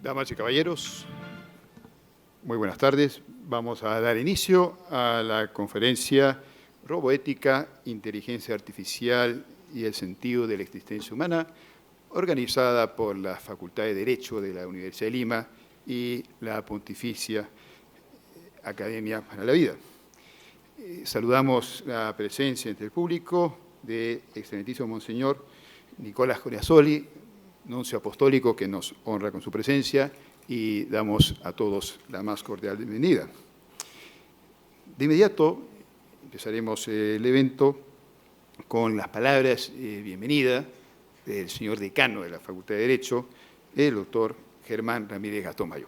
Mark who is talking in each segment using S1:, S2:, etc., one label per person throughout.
S1: Damas y caballeros, muy buenas tardes. Vamos a dar inicio a la conferencia Roboética, Inteligencia Artificial y el sentido de la existencia humana, organizada por la Facultad de Derecho de la Universidad de Lima y la Pontificia Academia para la Vida. Saludamos la presencia entre el público de excelentísimo Monseñor Nicolás Girasoli, nuncio apostólico, que nos honra con su presencia, y damos a todos la más cordial bienvenida. De inmediato empezaremos el evento con las palabras bienvenida del señor decano de la Facultad de Derecho, el doctor Germán Ramírez Gastón Mayo.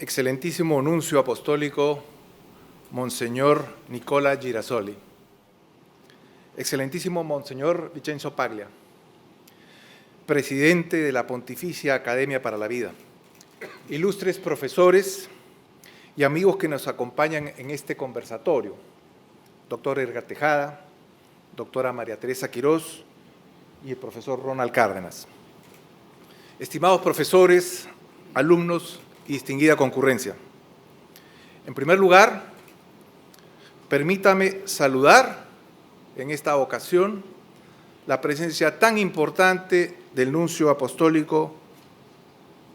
S2: Excelentísimo nuncio apostólico, Monseñor Nicolás Girasoli. Excelentísimo Monseñor Vincenzo Paglia, presidente de la Pontificia Academia para la Vida. Ilustres profesores y amigos que nos acompañan en este conversatorio. Doctor Edgar Tejada, doctora María Teresa Quirós y el profesor Ronald Cárdenas. Estimados profesores, alumnos y distinguida concurrencia. En primer lugar, permítame saludar en esta ocasión la presencia tan importante del nuncio apostólico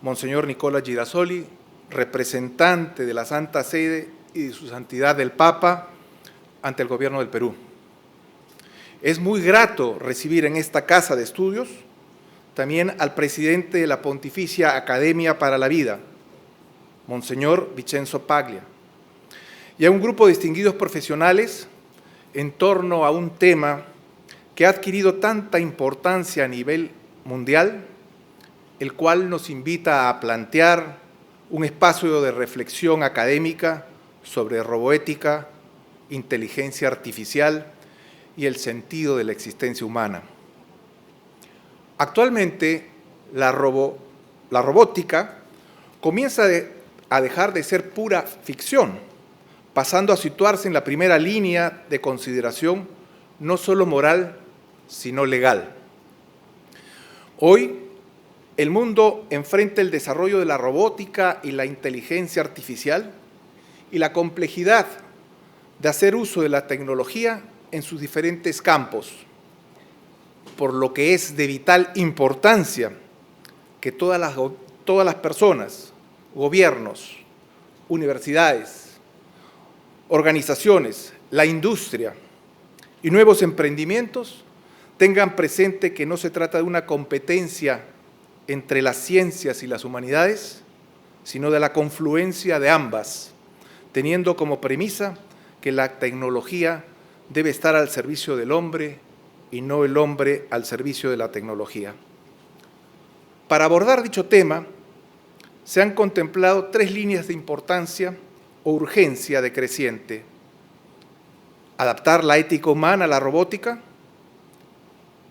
S2: Monseñor Nicolás Girasoli, representante de la Santa Sede y de su santidad del Papa ante el Gobierno del Perú. Es muy grato recibir en esta casa de estudios también al presidente de la Pontificia Academia para la Vida, Monseñor Vincenzo Paglia, y a un grupo de distinguidos profesionales en torno a un tema que ha adquirido tanta importancia a nivel mundial, el cual nos invita a plantear un espacio de reflexión académica sobre roboética, inteligencia artificial y el sentido de la existencia humana. Actualmente, la robótica comienza a dejar de ser pura ficción, pasando a situarse en la primera línea de consideración, no solo moral, sino legal. Hoy, el mundo enfrenta el desarrollo de la robótica y la inteligencia artificial y la complejidad de hacer uso de la tecnología en sus diferentes campos, por lo que es de vital importancia que todas las personas, gobiernos, universidades, organizaciones, la industria y nuevos emprendimientos tengan presente que no se trata de una competencia entre las ciencias y las humanidades, sino de la confluencia de ambas, teniendo como premisa que la tecnología debe estar al servicio del hombre y no el hombre al servicio de la tecnología. Para abordar dicho tema, se han contemplado tres líneas de importancia o urgencia decreciente: adaptar la ética humana a la robótica,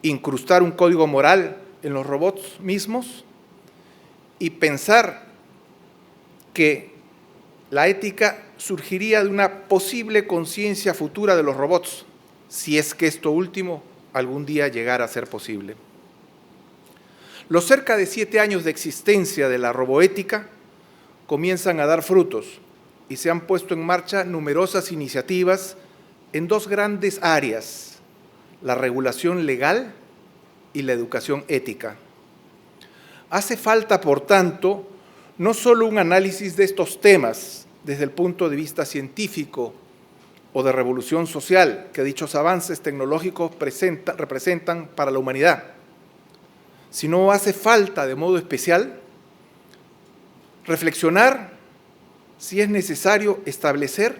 S2: incrustar un código moral en los robots mismos y pensar que la ética surgiría de una posible conciencia futura de los robots, si es que esto último algún día llegara a ser posible. Los cerca de 7 años de existencia de la roboética comienzan a dar frutos y se han puesto en marcha numerosas iniciativas en dos grandes áreas: la regulación legal y la educación ética. Hace falta, por tanto, no solo un análisis de estos temas desde el punto de vista científico o de revolución social que dichos avances tecnológicos representan para la humanidad, sino hace falta, de modo especial, reflexionar si es necesario establecer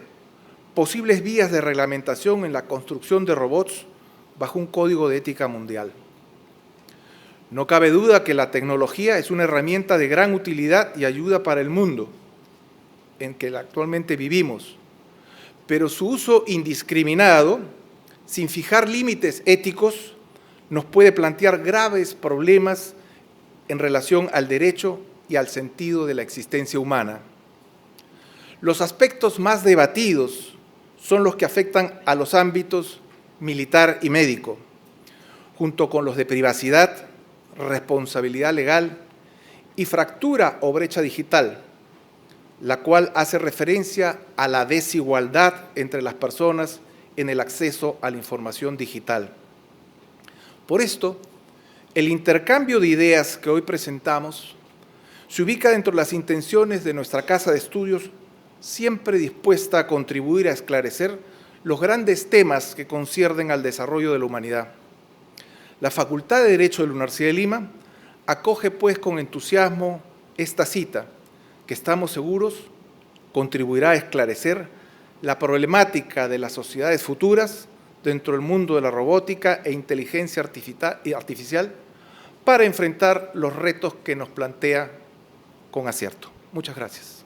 S2: posibles vías de reglamentación en la construcción de robots bajo un código de ética mundial. No cabe duda que la tecnología es una herramienta de gran utilidad y ayuda para el mundo en que actualmente vivimos, pero su uso indiscriminado, sin fijar límites éticos, nos puede plantear graves problemas en relación al derecho y al sentido de la existencia humana. Los aspectos más debatidos son los que afectan a los ámbitos militar y médico, junto con los de privacidad, responsabilidad legal y fractura o brecha digital, la cual hace referencia a la desigualdad entre las personas en el acceso a la información digital. Por esto, el intercambio de ideas que hoy presentamos se ubica dentro de las intenciones de nuestra Casa de Estudios, siempre dispuesta a contribuir a esclarecer los grandes temas que conciernen al desarrollo de la humanidad. La Facultad de Derecho de la Universidad de Lima acoge pues con entusiasmo esta cita, que estamos seguros contribuirá a esclarecer la problemática de las sociedades futuras dentro del mundo de la robótica e inteligencia artificial para enfrentar los retos que nos plantea con acierto. Muchas gracias.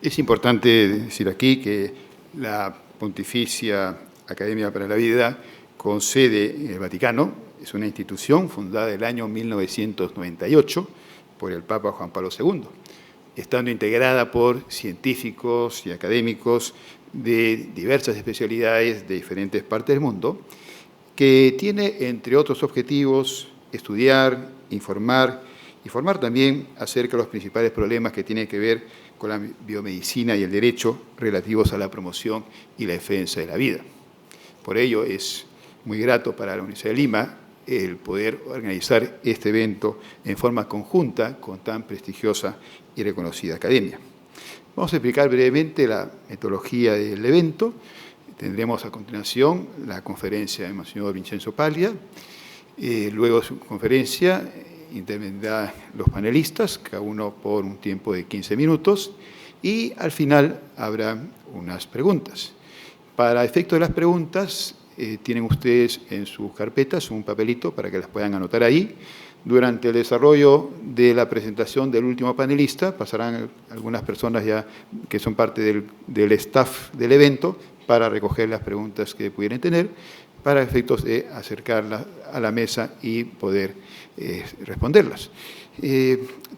S1: Es importante decir aquí que la Pontificia Academia para la Vida, con sede en el Vaticano, es una institución fundada en el año 1998 por el Papa Juan Pablo II, estando integrada por científicos y académicos de diversas especialidades de diferentes partes del mundo, que tiene, entre otros objetivos, estudiar, informar y formar también acerca de los principales problemas que tienen que ver con la biomedicina y el derecho relativos a la promoción y la defensa de la vida. Por ello, es muy grato para la Universidad de Lima el poder organizar este evento en forma conjunta con tan prestigiosa y reconocida academia. Vamos a explicar brevemente la metodología del evento. Tendremos a continuación la conferencia de Monseñor Vincenzo Paglia. Luego de su conferencia intervendrán los panelistas, cada uno por un tiempo de 15 minutos, y al final habrá unas preguntas. Para efecto de las preguntas, tienen ustedes en sus carpetas un papelito para que las puedan anotar ahí. Durante el desarrollo de la presentación del último panelista, pasarán algunas personas ya que son parte del staff del evento para recoger las preguntas que pudieran tener, para efectos de acercarlas a la mesa y poder responderlas.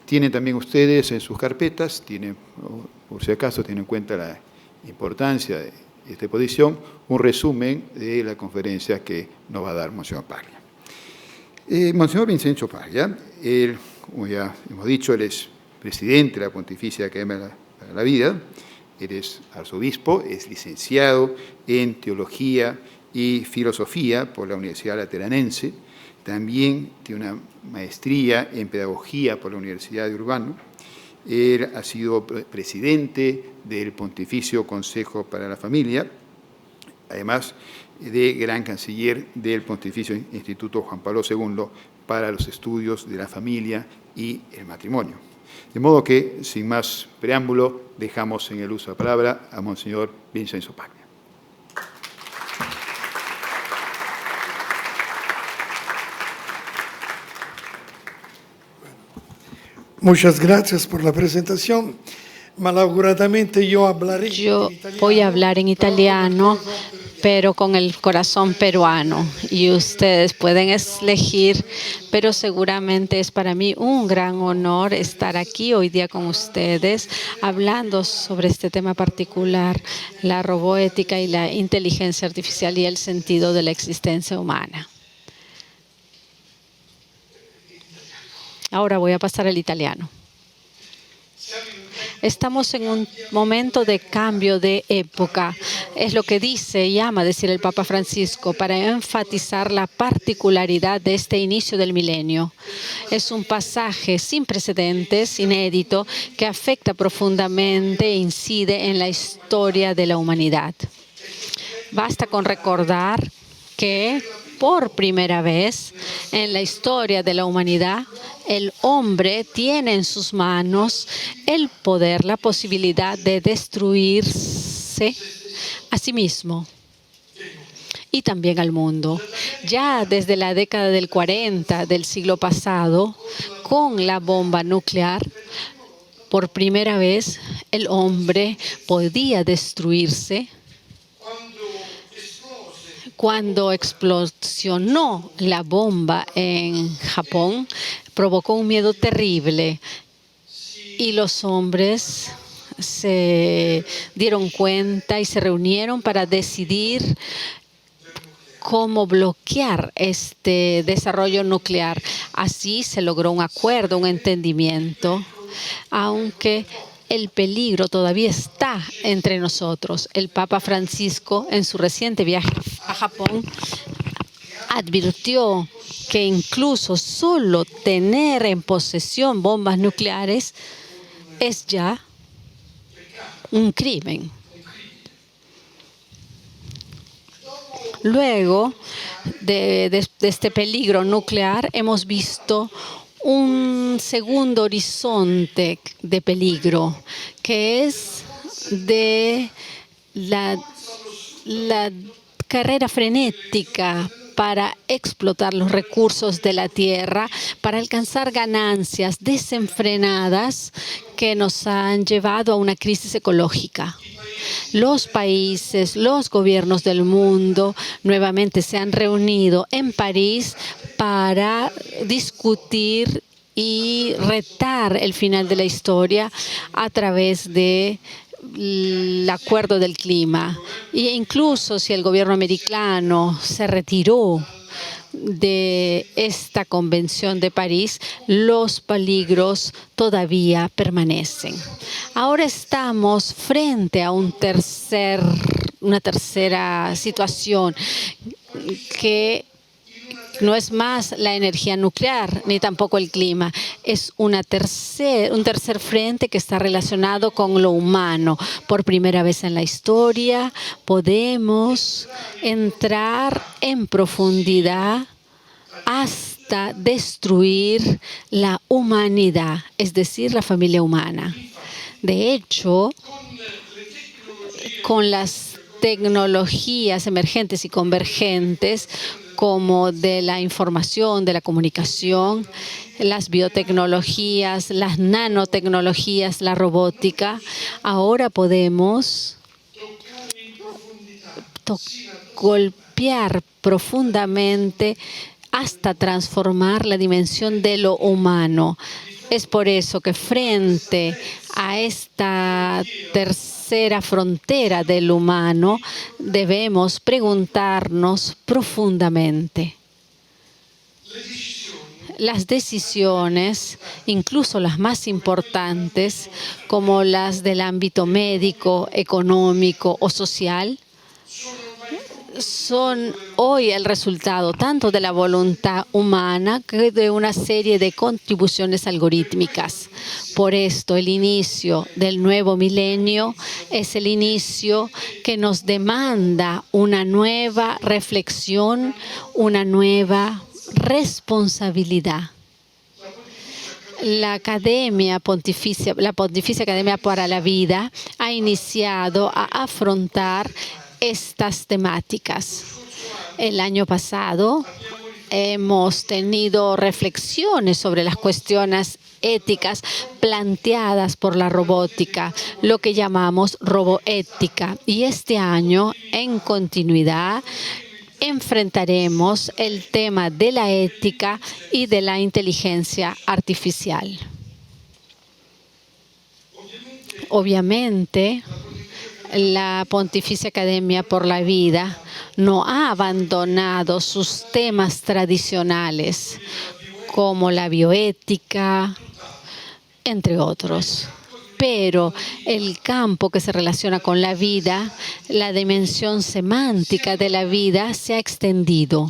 S1: Tienen también ustedes en sus carpetas, por si acaso tienen en cuenta la importancia de esta exposición, un resumen de la conferencia que nos va a dar Monseñor Paglia. Monseñor Vincenzo Paglia, él, como ya hemos dicho, él es presidente de la Pontificia Academia para la Vida, él es arzobispo, es licenciado en Teología y Filosofía por la Universidad Lateranense, también tiene una maestría en Pedagogía por la Universidad de Urbano. Él ha sido presidente del Pontificio Consejo para la Familia, además de gran canciller del Pontificio Instituto Juan Pablo II para los estudios de la familia y el matrimonio. De modo que, sin más preámbulo, dejamos en el uso de la palabra a Monseñor Vincenzo Paglia.
S3: Muchas gracias por la presentación. Malauguradamente yo
S4: voy a hablar en italiano, pero con el corazón peruano. Y ustedes pueden elegir, pero seguramente es para mí un gran honor estar aquí hoy día con ustedes, hablando sobre este tema particular, la robótica y la inteligencia artificial y el sentido de la existencia humana. Ahora voy a pasar al italiano. Estamos en un momento de cambio de época. Es lo que dice y ama decir el Papa Francisco para enfatizar la particularidad de este inicio del milenio. Es un pasaje sin precedentes, inédito, que afecta profundamente e incide en la historia de la humanidad. Basta con recordar que por primera vez en la historia de la humanidad, el hombre tiene en sus manos el poder, la posibilidad de destruirse a sí mismo y también al mundo. Ya desde la década del 40 del siglo pasado, con la bomba nuclear, Por primera vez, el hombre podía destruirse cuando explosionó la bomba en Japón. Provocó un miedo terrible y los hombres se dieron cuenta y se reunieron para decidir cómo bloquear este desarrollo nuclear. Así se logró un acuerdo, un entendimiento, aunque el peligro todavía está entre nosotros. El Papa Francisco, en su reciente viaje a Japón, advirtió que incluso solo tener en posesión bombas nucleares es ya un crimen. Luego de este peligro nuclear, hemos visto un segundo horizonte de peligro, que es de la carrera frenética para explotar los recursos de la tierra, para alcanzar ganancias desenfrenadas que nos han llevado a una crisis ecológica. Los países, los gobiernos del mundo nuevamente se han reunido en París para discutir y retar el final de la historia a través de el acuerdo del clima. E incluso si el gobierno americano se retiró de esta convención de París, los peligros todavía permanecen. Ahora estamos frente a una tercera situación que no es más la energía nuclear, ni tampoco el clima. Es un tercer frente que está relacionado con lo humano. Por primera vez en la historia podemos entrar en profundidad hasta destruir la humanidad, es decir, la familia humana. De hecho, con las tecnologías emergentes y convergentes, como de la información, de la comunicación, las biotecnologías, las nanotecnologías, la robótica, ahora podemos golpear profundamente hasta transformar la dimensión de lo humano. Es por eso que frente a esta tercera frontera del humano debemos preguntarnos profundamente. Las decisiones, incluso las más importantes, como las del ámbito médico, económico o social, son hoy el resultado tanto de la voluntad humana que de una serie de contribuciones algorítmicas. Por esto, el inicio del nuevo milenio es el inicio que nos demanda una nueva reflexión, una nueva responsabilidad. La Pontificia Academia para la Vida ha iniciado a afrontar estas temáticas. El año pasado hemos tenido reflexiones sobre las cuestiones éticas planteadas por la robótica, lo que llamamos roboética. Y este año, en continuidad, enfrentaremos el tema de la ética y de la inteligencia artificial. Obviamente, la Pontificia Academia por la Vida no ha abandonado sus temas tradicionales, como la bioética, entre otros. Pero el campo que se relaciona con la vida, la dimensión semántica de la vida se ha extendido,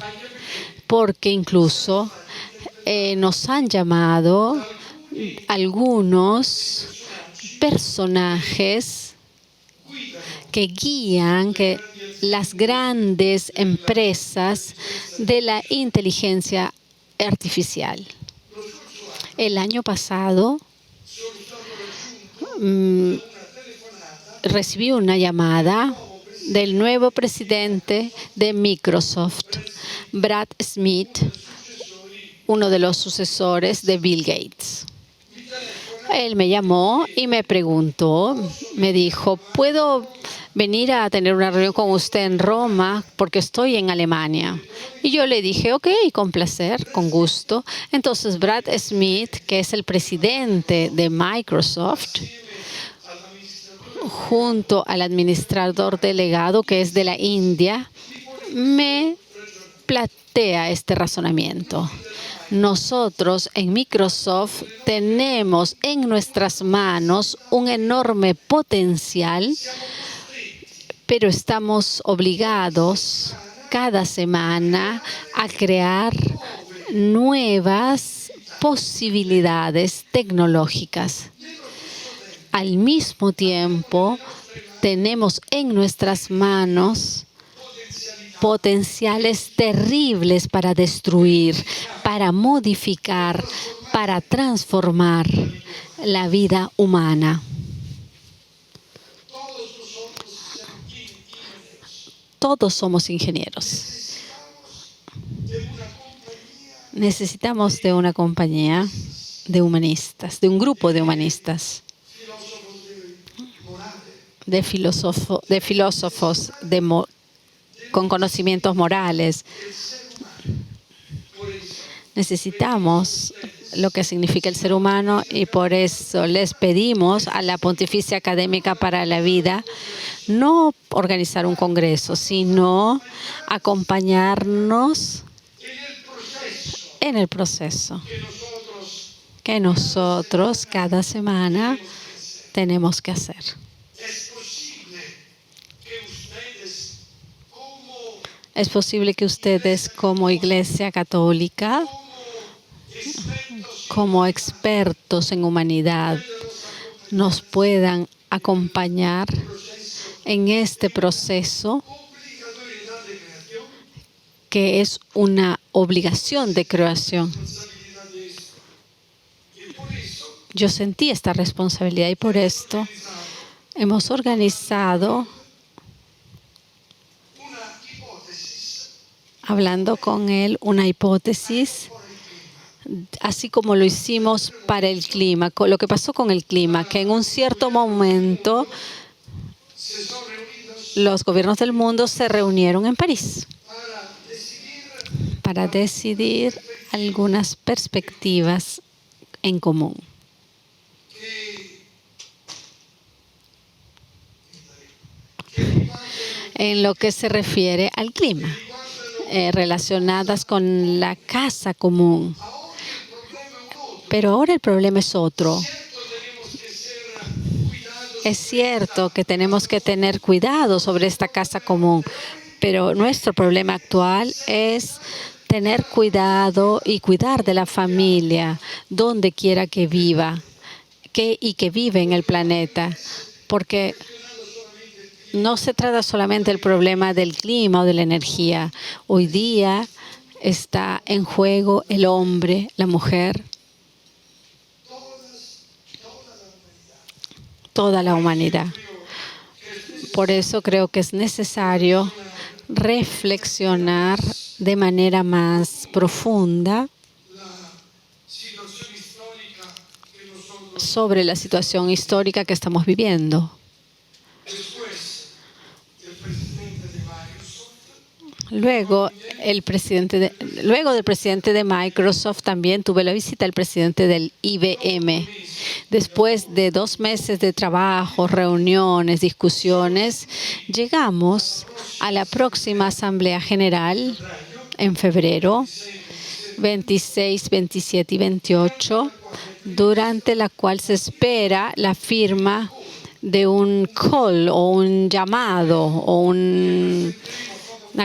S4: porque incluso nos han llamado algunos personajes que guían las grandes empresas de la inteligencia artificial. El año pasado recibí una llamada del nuevo presidente de Microsoft, Brad Smith, uno de los sucesores de Bill Gates. Él me llamó y me preguntó, me dijo, ¿puedo venir a tener una reunión con usted en Roma porque estoy en Alemania? Y yo le dije, ok, con placer, con gusto. Entonces Brad Smith, que es el presidente de Microsoft, junto al administrador delegado, que es de la India, me plantea este razonamiento. Nosotros en Microsoft tenemos en nuestras manos un enorme potencial, pero estamos obligados cada semana a crear nuevas posibilidades tecnológicas. Al mismo tiempo, tenemos en nuestras manos potenciales terribles para destruir, para modificar, para transformar la vida humana. Todos somos ingenieros. Necesitamos de una compañía de humanistas, de un grupo de humanistas, de filósofos con conocimientos morales. Necesitamos lo que significa el ser humano y por eso les pedimos a la Pontificia Académica para la Vida no organizar un congreso, sino acompañarnos en el proceso que nosotros cada semana tenemos que hacer. Es posible que ustedes como Iglesia Católica, como expertos en humanidad, nos puedan acompañar en este proceso que es una obligación de creación. Yo sentí esta responsabilidad y por esto hemos organizado, hablando con él, una hipótesis, así como lo hicimos para el clima, lo que pasó con el clima, que en un cierto momento los gobiernos del mundo se reunieron en París para decidir algunas perspectivas en común. En lo que se refiere al clima, relacionadas con la casa común. Pero ahora el problema es otro. Es cierto que tenemos que tener cuidado sobre esta casa común, pero nuestro problema actual es tener cuidado y cuidar de la familia donde quiera que viva y que vive en el planeta, porque no se trata solamente del problema del clima o de la energía. Hoy día está en juego el hombre, la mujer, toda la humanidad. Por eso creo que es necesario reflexionar de manera más profunda sobre la situación histórica que estamos viviendo. Luego del presidente de Microsoft también tuve la visita del presidente del IBM. Después de 2 meses de trabajo, reuniones, discusiones, llegamos a la próxima Asamblea General en febrero, 26, 27 y 28, durante la cual se espera la firma de un call o un llamado o una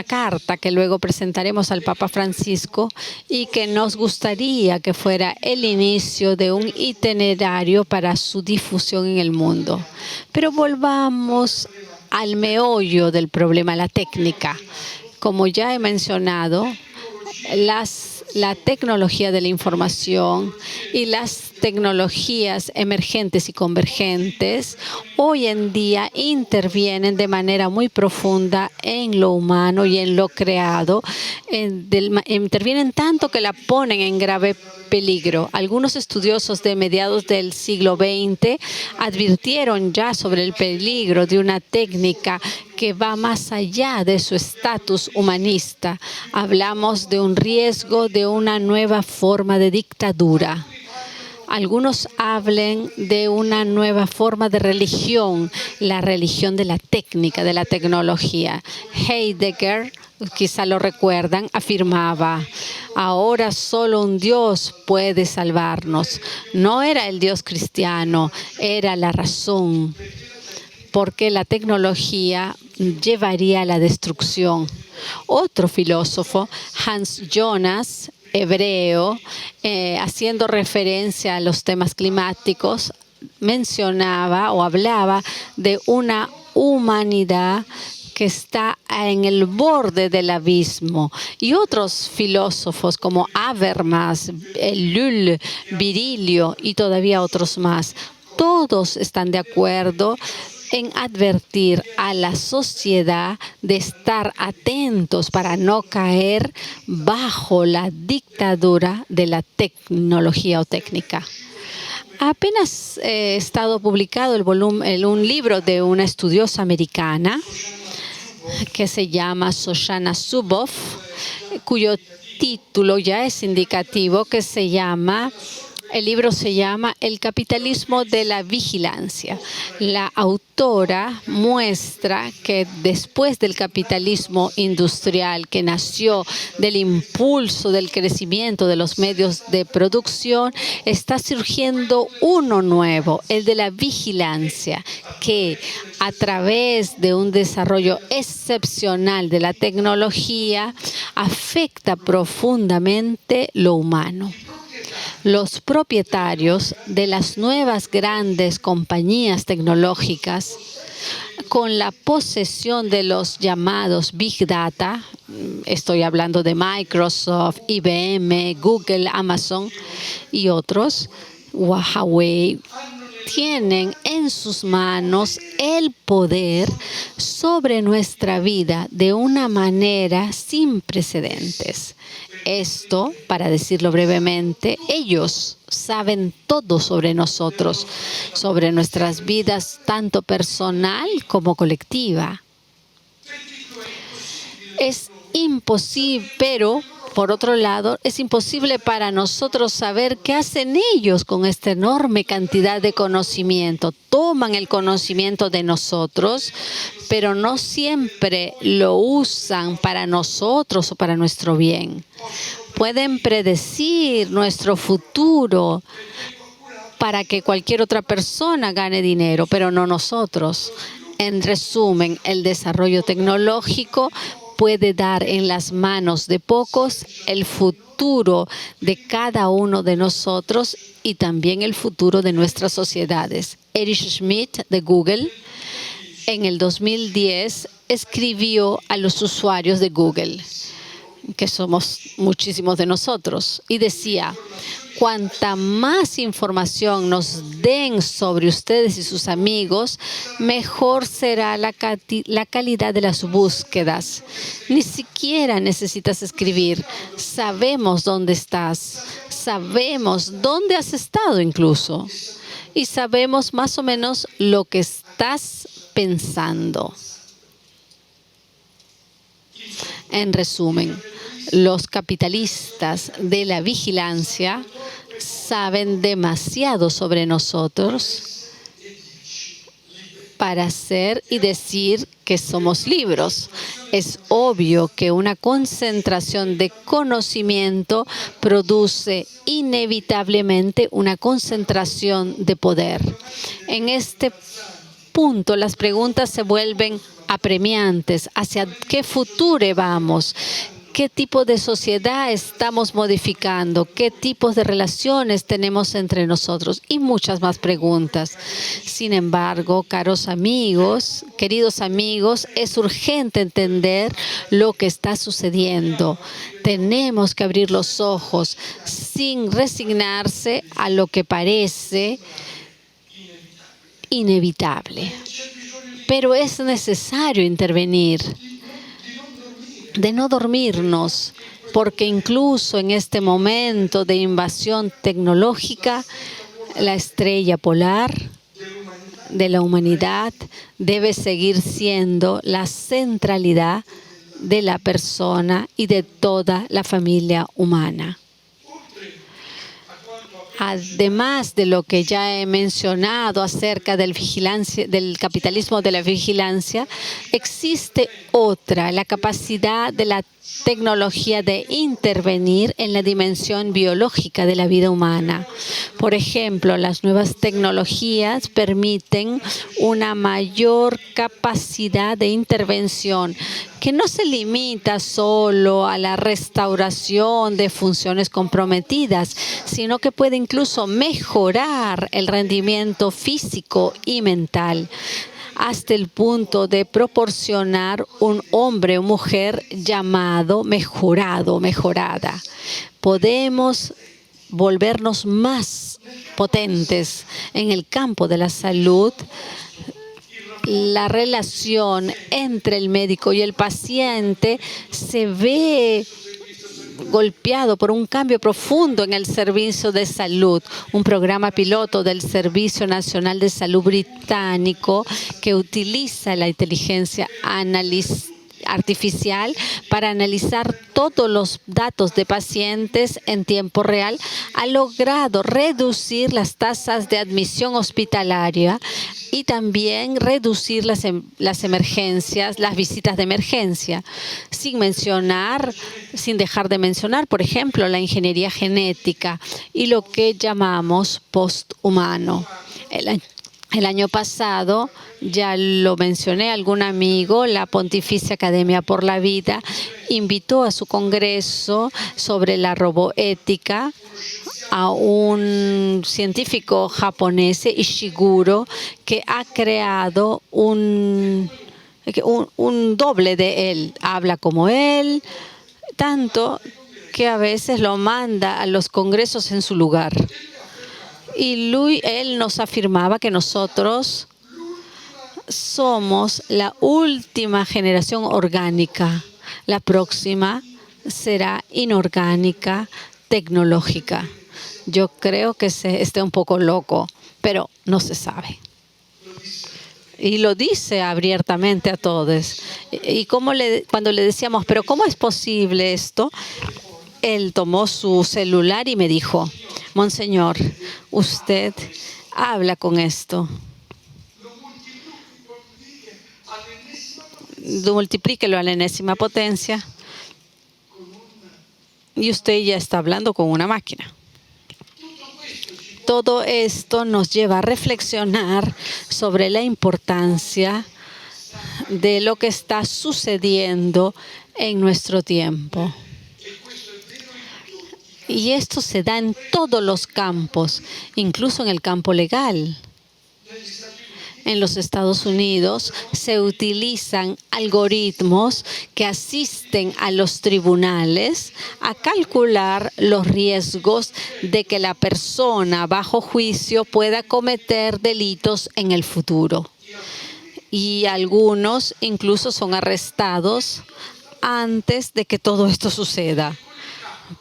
S4: carta que luego presentaremos al Papa Francisco y que nos gustaría que fuera el inicio de un itinerario para su difusión en el mundo. Pero volvamos al meollo del problema, la técnica. Como ya he mencionado, la tecnología de la información y las tecnologías emergentes y convergentes hoy en día intervienen de manera muy profunda en lo humano y en lo creado. Intervienen tanto que la ponen en grave peligro. Algunos estudiosos de mediados del siglo XX advirtieron ya sobre el peligro de una técnica que va más allá de su estatus humanista. Hablamos de un riesgo de una nueva forma de dictadura. Algunos hablan de una nueva forma de religión, la religión de la técnica, de la tecnología. Heidegger, quizá lo recuerdan, afirmaba: ahora solo un Dios puede salvarnos. No era el Dios cristiano, era la razón, porque la tecnología llevaría a la destrucción. Otro filósofo, Hans Jonas, hebreo, haciendo referencia a los temas climáticos, mencionaba o hablaba de una humanidad que está en el borde del abismo. Y otros filósofos como Habermas, Lull, Virilio y todavía otros más, todos están de acuerdo en advertir a la sociedad de estar atentos para no caer bajo la dictadura de la tecnología o técnica. Apenas ha estado publicado un libro de una estudiosa americana que se llama Shoshana Zuboff, cuyo título ya es indicativo, que se llama... El libro se llama El capitalismo de la vigilancia. La autora muestra que después del capitalismo industrial, que nació del impulso del crecimiento de los medios de producción, está surgiendo uno nuevo, el de la vigilancia, que a través de un desarrollo excepcional de la tecnología afecta profundamente lo humano. Los propietarios de las nuevas grandes compañías tecnológicas, con la posesión de los llamados Big Data, estoy hablando de Microsoft, IBM, Google, Amazon y otros, Huawei, tienen en sus manos el poder sobre nuestra vida de una manera sin precedentes. Esto, para decirlo brevemente, ellos saben todo sobre nosotros, sobre nuestras vidas, tanto personal como colectiva. Es imposible, pero por otro lado, es imposible para nosotros saber qué hacen ellos con esta enorme cantidad de conocimiento. Toman el conocimiento de nosotros, pero no siempre lo usan para nosotros o para nuestro bien. Pueden predecir nuestro futuro para que cualquier otra persona gane dinero, pero no nosotros. En resumen, el desarrollo tecnológico puede dar en las manos de pocos el futuro de cada uno de nosotros y también el futuro de nuestras sociedades. Eric Schmidt de Google en el 2010 escribió a los usuarios de Google, que somos muchísimos de nosotros, y decía: cuanta más información nos den sobre ustedes y sus amigos, mejor será la calidad de las búsquedas. Ni siquiera necesitas escribir. Sabemos dónde estás. Sabemos dónde has estado incluso. Y sabemos más o menos lo que estás pensando. En resumen, los capitalistas de la vigilancia saben demasiado sobre nosotros para hacer y decir que somos libres. Es obvio que una concentración de conocimiento produce inevitablemente una concentración de poder. En este punto, las preguntas se vuelven apremiantes. ¿Hacia qué futuro vamos? ¿Qué tipo de sociedad estamos modificando? ¿Qué tipos de relaciones tenemos entre nosotros? Y muchas más preguntas. Sin embargo, queridos amigos, es urgente entender lo que está sucediendo. Tenemos que abrir los ojos sin resignarse a lo que parece inevitable. Pero es necesario intervenir, de no dormirnos, porque incluso en este momento de invasión tecnológica, la estrella polar de la humanidad debe seguir siendo la centralidad de la persona y de toda la familia humana. Además de lo que ya he mencionado acerca del capitalismo de la vigilancia, existe la capacidad de la tecnología de intervenir en la dimensión biológica de la vida humana. Por ejemplo, las nuevas tecnologías permiten una mayor capacidad de intervención que no se limita solo a la restauración de funciones comprometidas, sino que puede incluso mejorar el rendimiento físico y mental, hasta el punto de proporcionar un hombre o mujer llamado mejorado, mejorada. Podemos volvernos más potentes en el campo de la salud. La relación entre el médico y el paciente se ve golpeado por un cambio profundo en el servicio de salud. Un programa piloto del Servicio Nacional de Salud británico que utiliza la inteligencia artificial para analizar todos los datos de pacientes en tiempo real ha logrado reducir las tasas de admisión hospitalaria y también reducir las emergencias, las visitas de emergencia, sin dejar de mencionar, por ejemplo, la ingeniería genética y lo que llamamos posthumano. El año pasado, ya lo mencioné, algún amigo, la Pontificia Academia por la Vida invitó a su congreso sobre la roboética a un científico japonés, Ishiguro, que ha creado un doble de él. Habla como él, tanto que a veces lo manda a los congresos en su lugar. Y él nos afirmaba que nosotros somos la última generación orgánica. La próxima será inorgánica, tecnológica. Yo creo que esté un poco loco, pero no se sabe. Y lo dice abiertamente a todos. Y cuando le decíamos, ¿pero cómo es posible esto? Él tomó su celular y me dijo, Monseñor, usted habla con esto. Multiplíquelo a la enésima potencia. Y usted ya está hablando con una máquina. Todo esto nos lleva a reflexionar sobre la importancia de lo que está sucediendo en nuestro tiempo. Y esto se da en todos los campos, incluso en el campo legal. En los Estados Unidos se utilizan algoritmos que asisten a los tribunales a calcular los riesgos de que la persona bajo juicio pueda cometer delitos en el futuro. Y algunos incluso son arrestados antes de que todo esto suceda,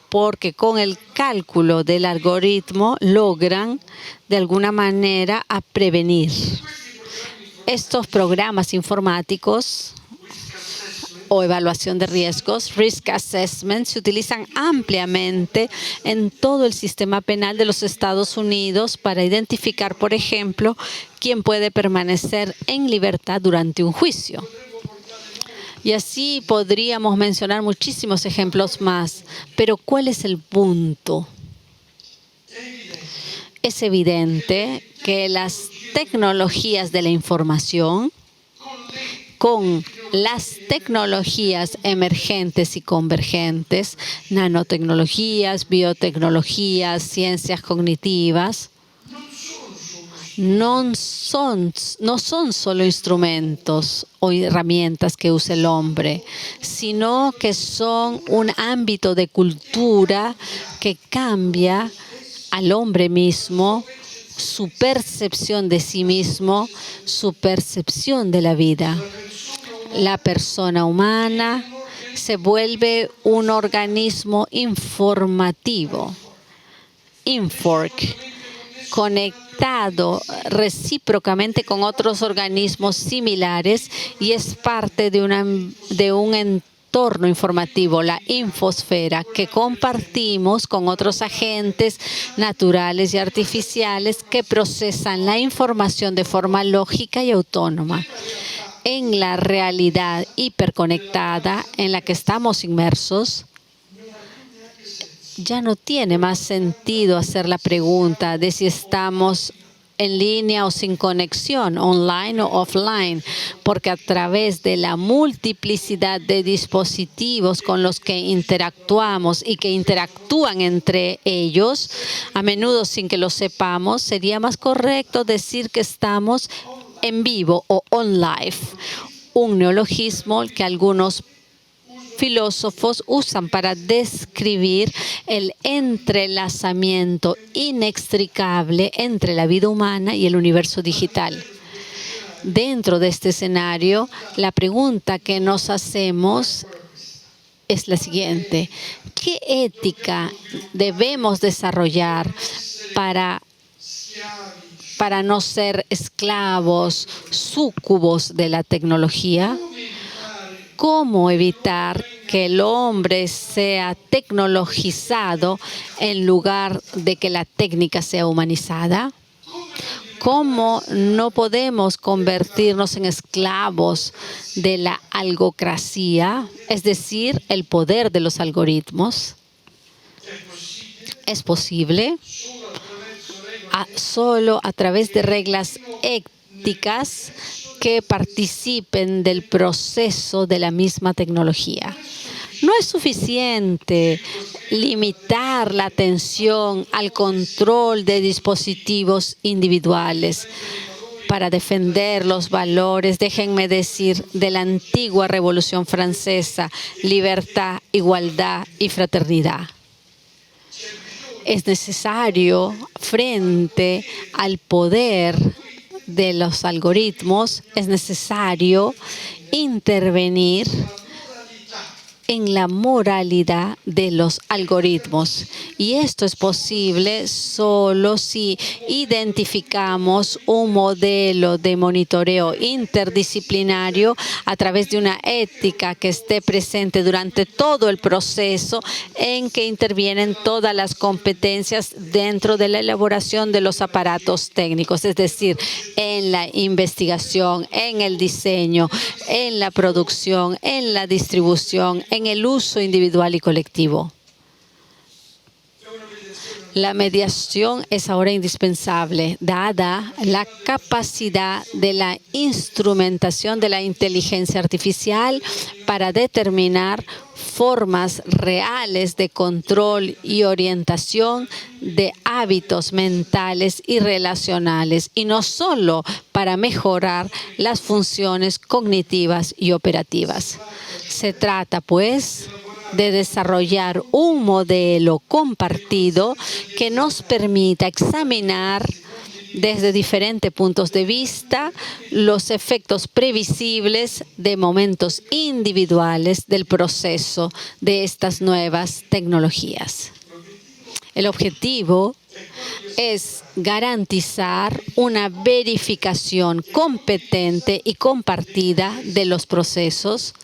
S4: porque con el cálculo del algoritmo logran de alguna manera a prevenir. Estos programas informáticos o evaluación de riesgos, risk assessment, se utilizan ampliamente en todo el sistema penal de los Estados Unidos para identificar, por ejemplo, quién puede permanecer en libertad durante un juicio. Y así podríamos mencionar muchísimos ejemplos más. Pero ¿cuál es el punto? Es evidente que las tecnologías de la información con las tecnologías emergentes y convergentes, nanotecnologías, biotecnologías, ciencias cognitivas, no son solo instrumentos o herramientas que usa el hombre, sino que son un ámbito de cultura que cambia al hombre mismo, su percepción de sí mismo, su percepción de la vida. La persona humana se vuelve un organismo informativo, conectado recíprocamente con otros organismos similares y es parte de un entorno informativo, la infosfera, que compartimos con otros agentes naturales y artificiales que procesan la información de forma lógica y autónoma. En la realidad hiperconectada en la que estamos inmersos, ya no tiene más sentido hacer la pregunta de si estamos en línea o sin conexión, online o offline, porque a través de la multiplicidad de dispositivos con los que interactuamos y que interactúan entre ellos, a menudo sin que lo sepamos, sería más correcto decir que estamos en vivo o on live, un neologismo que algunos filósofos usan para describir el entrelazamiento inextricable entre la vida humana y el universo digital. Dentro de este escenario, la pregunta que nos hacemos es la siguiente: ¿qué ética debemos desarrollar para no ser esclavos, súcubos de la tecnología? ¿Cómo evitar que el hombre sea tecnologizado en lugar de que la técnica sea humanizada? ¿Cómo no podemos convertirnos en esclavos de la algocracia, es decir, el poder de los algoritmos? ¿Es posible? Solo a través de reglas éticas que participen del proceso de la misma tecnología. No es suficiente limitar la atención al control de dispositivos individuales. Para defender los valores, déjenme decir, de la antigua Revolución Francesa: libertad, igualdad y fraternidad. Es necesario, frente al poder de los algoritmos, es necesario intervenir en la moralidad de los algoritmos. Y esto es posible solo si identificamos un modelo de monitoreo interdisciplinario a través de una ética que esté presente durante todo el proceso, en que intervienen todas las competencias dentro de la elaboración de los aparatos técnicos, es decir, en la investigación, en el diseño, en la producción, en la distribución, en el uso individual y colectivo. La mediación es ahora indispensable, dada la capacidad de la instrumentación de la inteligencia artificial para determinar formas reales de control y orientación de hábitos mentales y relacionales, y no solo para mejorar las funciones cognitivas y operativas. Se trata, pues, de desarrollar un modelo compartido que nos permita examinar desde diferentes puntos de vista los efectos previsibles de momentos individuales del proceso de estas nuevas tecnologías. El objetivo es garantizar una verificación competente y compartida de los procesos,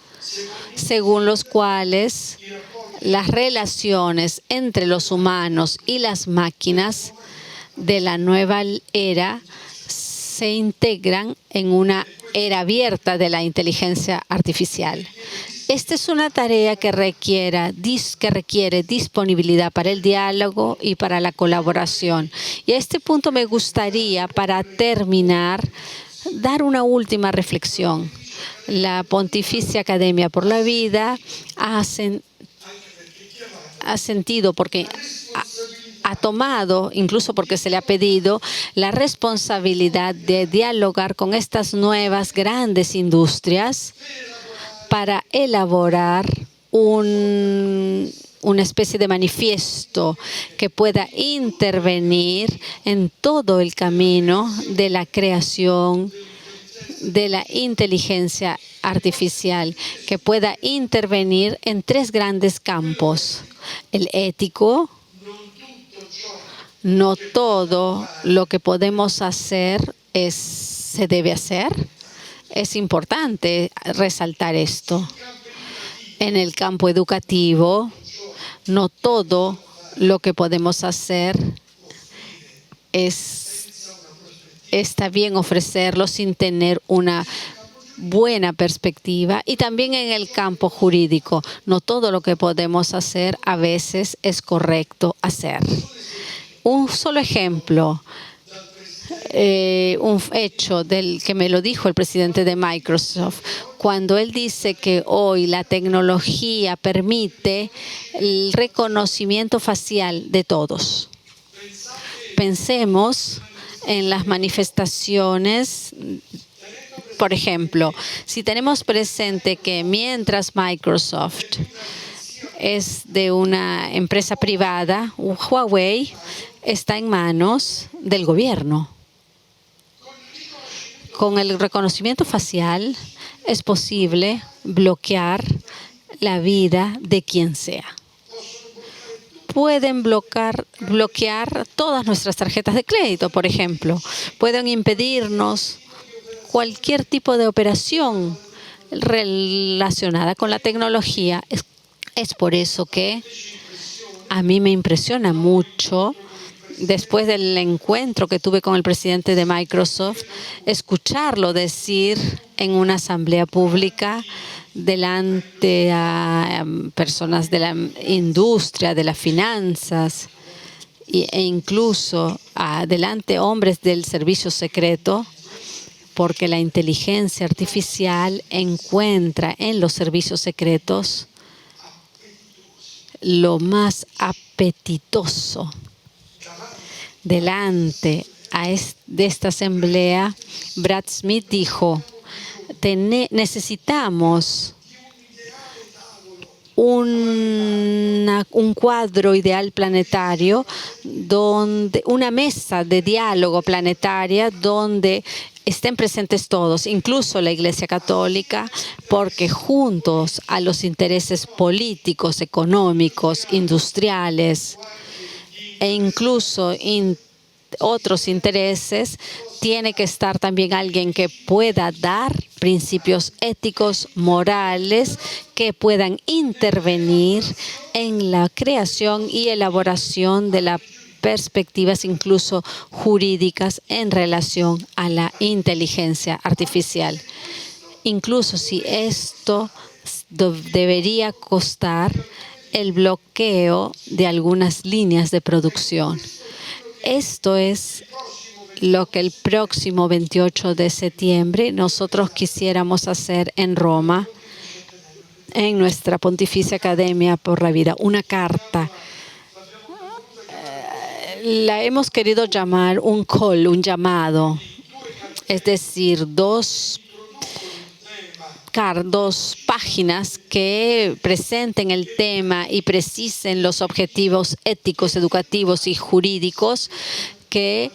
S4: según los cuales las relaciones entre los humanos y las máquinas de la nueva era se integran en una era abierta de la inteligencia artificial. Esta es una tarea que requiere disponibilidad para el diálogo y para la colaboración. Y a este punto me gustaría, para terminar, dar una última reflexión. La Pontificia Academia por la Vida ha sentido, porque ha tomado, incluso porque se le ha pedido, la responsabilidad de dialogar con estas nuevas grandes industrias para elaborar una especie de manifiesto que pueda intervenir en todo el camino de la creación de la inteligencia artificial, que pueda intervenir en 3 grandes campos. El ético. No todo lo que podemos hacer se debe hacer. Es importante resaltar esto. En el campo educativo, no todo lo que podemos hacer está bien ofrecerlo sin tener una buena perspectiva. Y también en el campo jurídico, no todo lo que podemos hacer a veces es correcto hacer. Un solo ejemplo, un hecho del que me lo dijo el presidente de Microsoft, cuando él dice que hoy la tecnología permite el reconocimiento facial de todos. Pensemos en las manifestaciones. Por ejemplo, si tenemos presente que mientras Microsoft es de una empresa privada, Huawei está en manos del gobierno. Con el reconocimiento facial es posible bloquear la vida de quien sea. Pueden bloquear todas nuestras tarjetas de crédito, por ejemplo. Pueden impedirnos cualquier tipo de operación relacionada con la tecnología. Es por eso que a mí me impresiona mucho, después del encuentro que tuve con el presidente de Microsoft, escucharlo decir en una asamblea pública delante a personas de la industria, de las finanzas e incluso delante hombres del servicio secreto, porque la inteligencia artificial encuentra en los servicios secretos lo más apetitoso. Delante de esta asamblea, Brad Smith dijo: necesitamos un cuadro ideal planetario, una mesa de diálogo planetaria donde estén presentes todos, incluso la Iglesia Católica, porque juntos a los intereses políticos, económicos, industriales e incluso otros intereses, tiene que estar también alguien que pueda dar principios éticos, morales, que puedan intervenir en la creación y elaboración de las perspectivas incluso jurídicas en relación a la inteligencia artificial. Incluso si esto debería costar el bloqueo de algunas líneas de producción. Esto es lo que el próximo 28 de septiembre nosotros quisiéramos hacer en Roma, en nuestra Pontificia Academia por la Vida. Una carta. La hemos querido llamar un call, un llamado. Es decir, dos páginas que presenten el tema y precisen los objetivos éticos, educativos y jurídicos que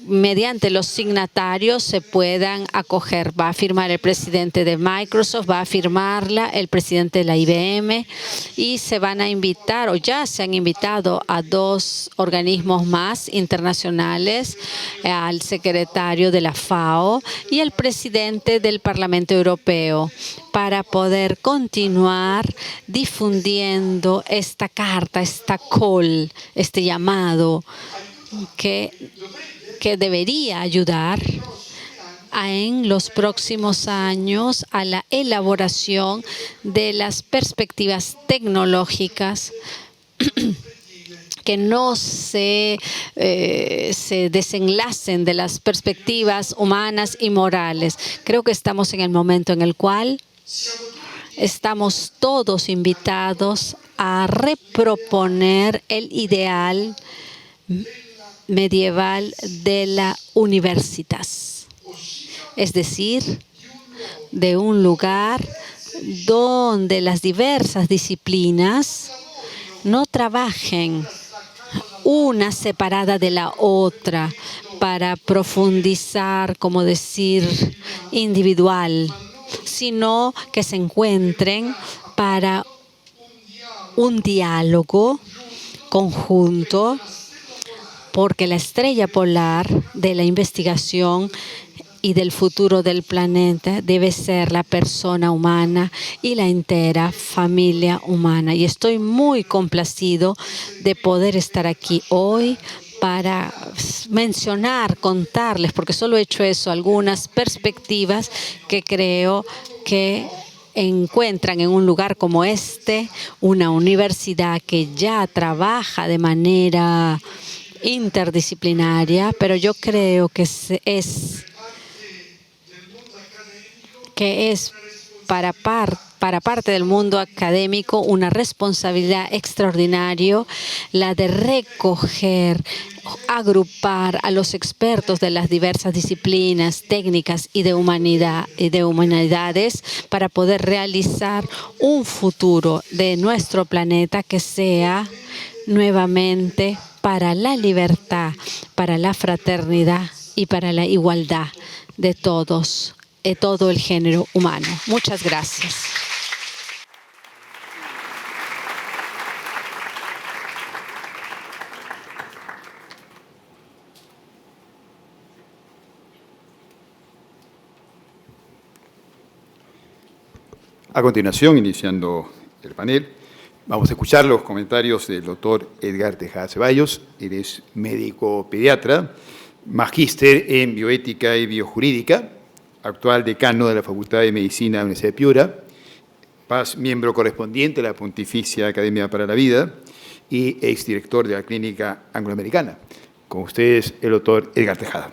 S4: mediante los signatarios se puedan acoger. Va a firmar el presidente de Microsoft, va a firmarla el presidente de la IBM y se van a invitar, o ya se han invitado a 2 organismos más internacionales, al secretario de la FAO y al presidente del Parlamento Europeo, para poder continuar difundiendo esta carta, esta call, este llamado que debería ayudar en los próximos años a la elaboración de las perspectivas tecnológicas que no se desenlacen de las perspectivas humanas y morales. Creo que estamos en el momento en el cual estamos todos invitados a reproponer el ideal medieval de la universitas, es decir, de un lugar donde las diversas disciplinas no trabajen una separada de la otra para profundizar, como decir, individual, sino que se encuentren para un diálogo conjunto, porque la estrella polar de la investigación y del futuro del planeta debe ser la persona humana y la entera familia humana. Y estoy muy complacido de poder estar aquí hoy para mencionar, contarles, porque solo he hecho eso, algunas perspectivas que creo que encuentran en un lugar como este, una universidad que ya trabaja de manera interdisciplinaria, pero yo creo que es para parte del mundo académico una responsabilidad extraordinaria la de recoger, agrupar a los expertos de las diversas disciplinas técnicas y de humanidades para poder realizar un futuro de nuestro planeta que sea nuevamente para la libertad, para la fraternidad y para la igualdad de todos, de todo el género humano. Muchas gracias.
S1: A continuación, iniciando el panel, vamos a escuchar los comentarios del doctor Edgar Tejada Ceballos. Él es médico pediatra, magíster en bioética y biojurídica, actual decano de la Facultad de Medicina de la Universidad de Piura, miembro correspondiente de la Pontificia Academia para la Vida y exdirector de la Clínica Angloamericana. Con ustedes, el doctor Edgar Tejada.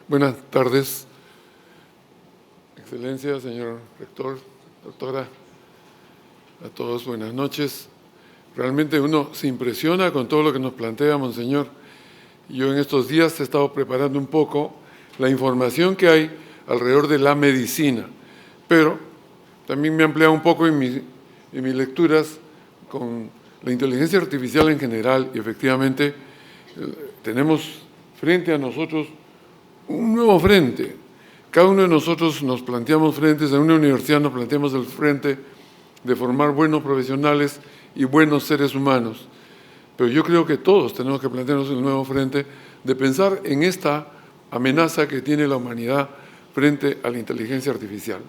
S5: Buenas tardes, Excelencia, señor rector, doctora, a todos buenas noches. Realmente uno se impresiona con todo lo que nos plantea, monseñor. Yo en estos días he estado preparando un poco la información que hay alrededor de la medicina, pero también me he ampliado un poco en mis lecturas con la inteligencia artificial en general y efectivamente tenemos frente a nosotros un nuevo frente. Cada uno de nosotros nos planteamos frentes, en una universidad nos planteamos el frente de formar buenos profesionales y buenos seres humanos. Pero yo creo que todos tenemos que plantearnos el nuevo frente de pensar en esta amenaza que tiene la humanidad frente a la inteligencia artificial.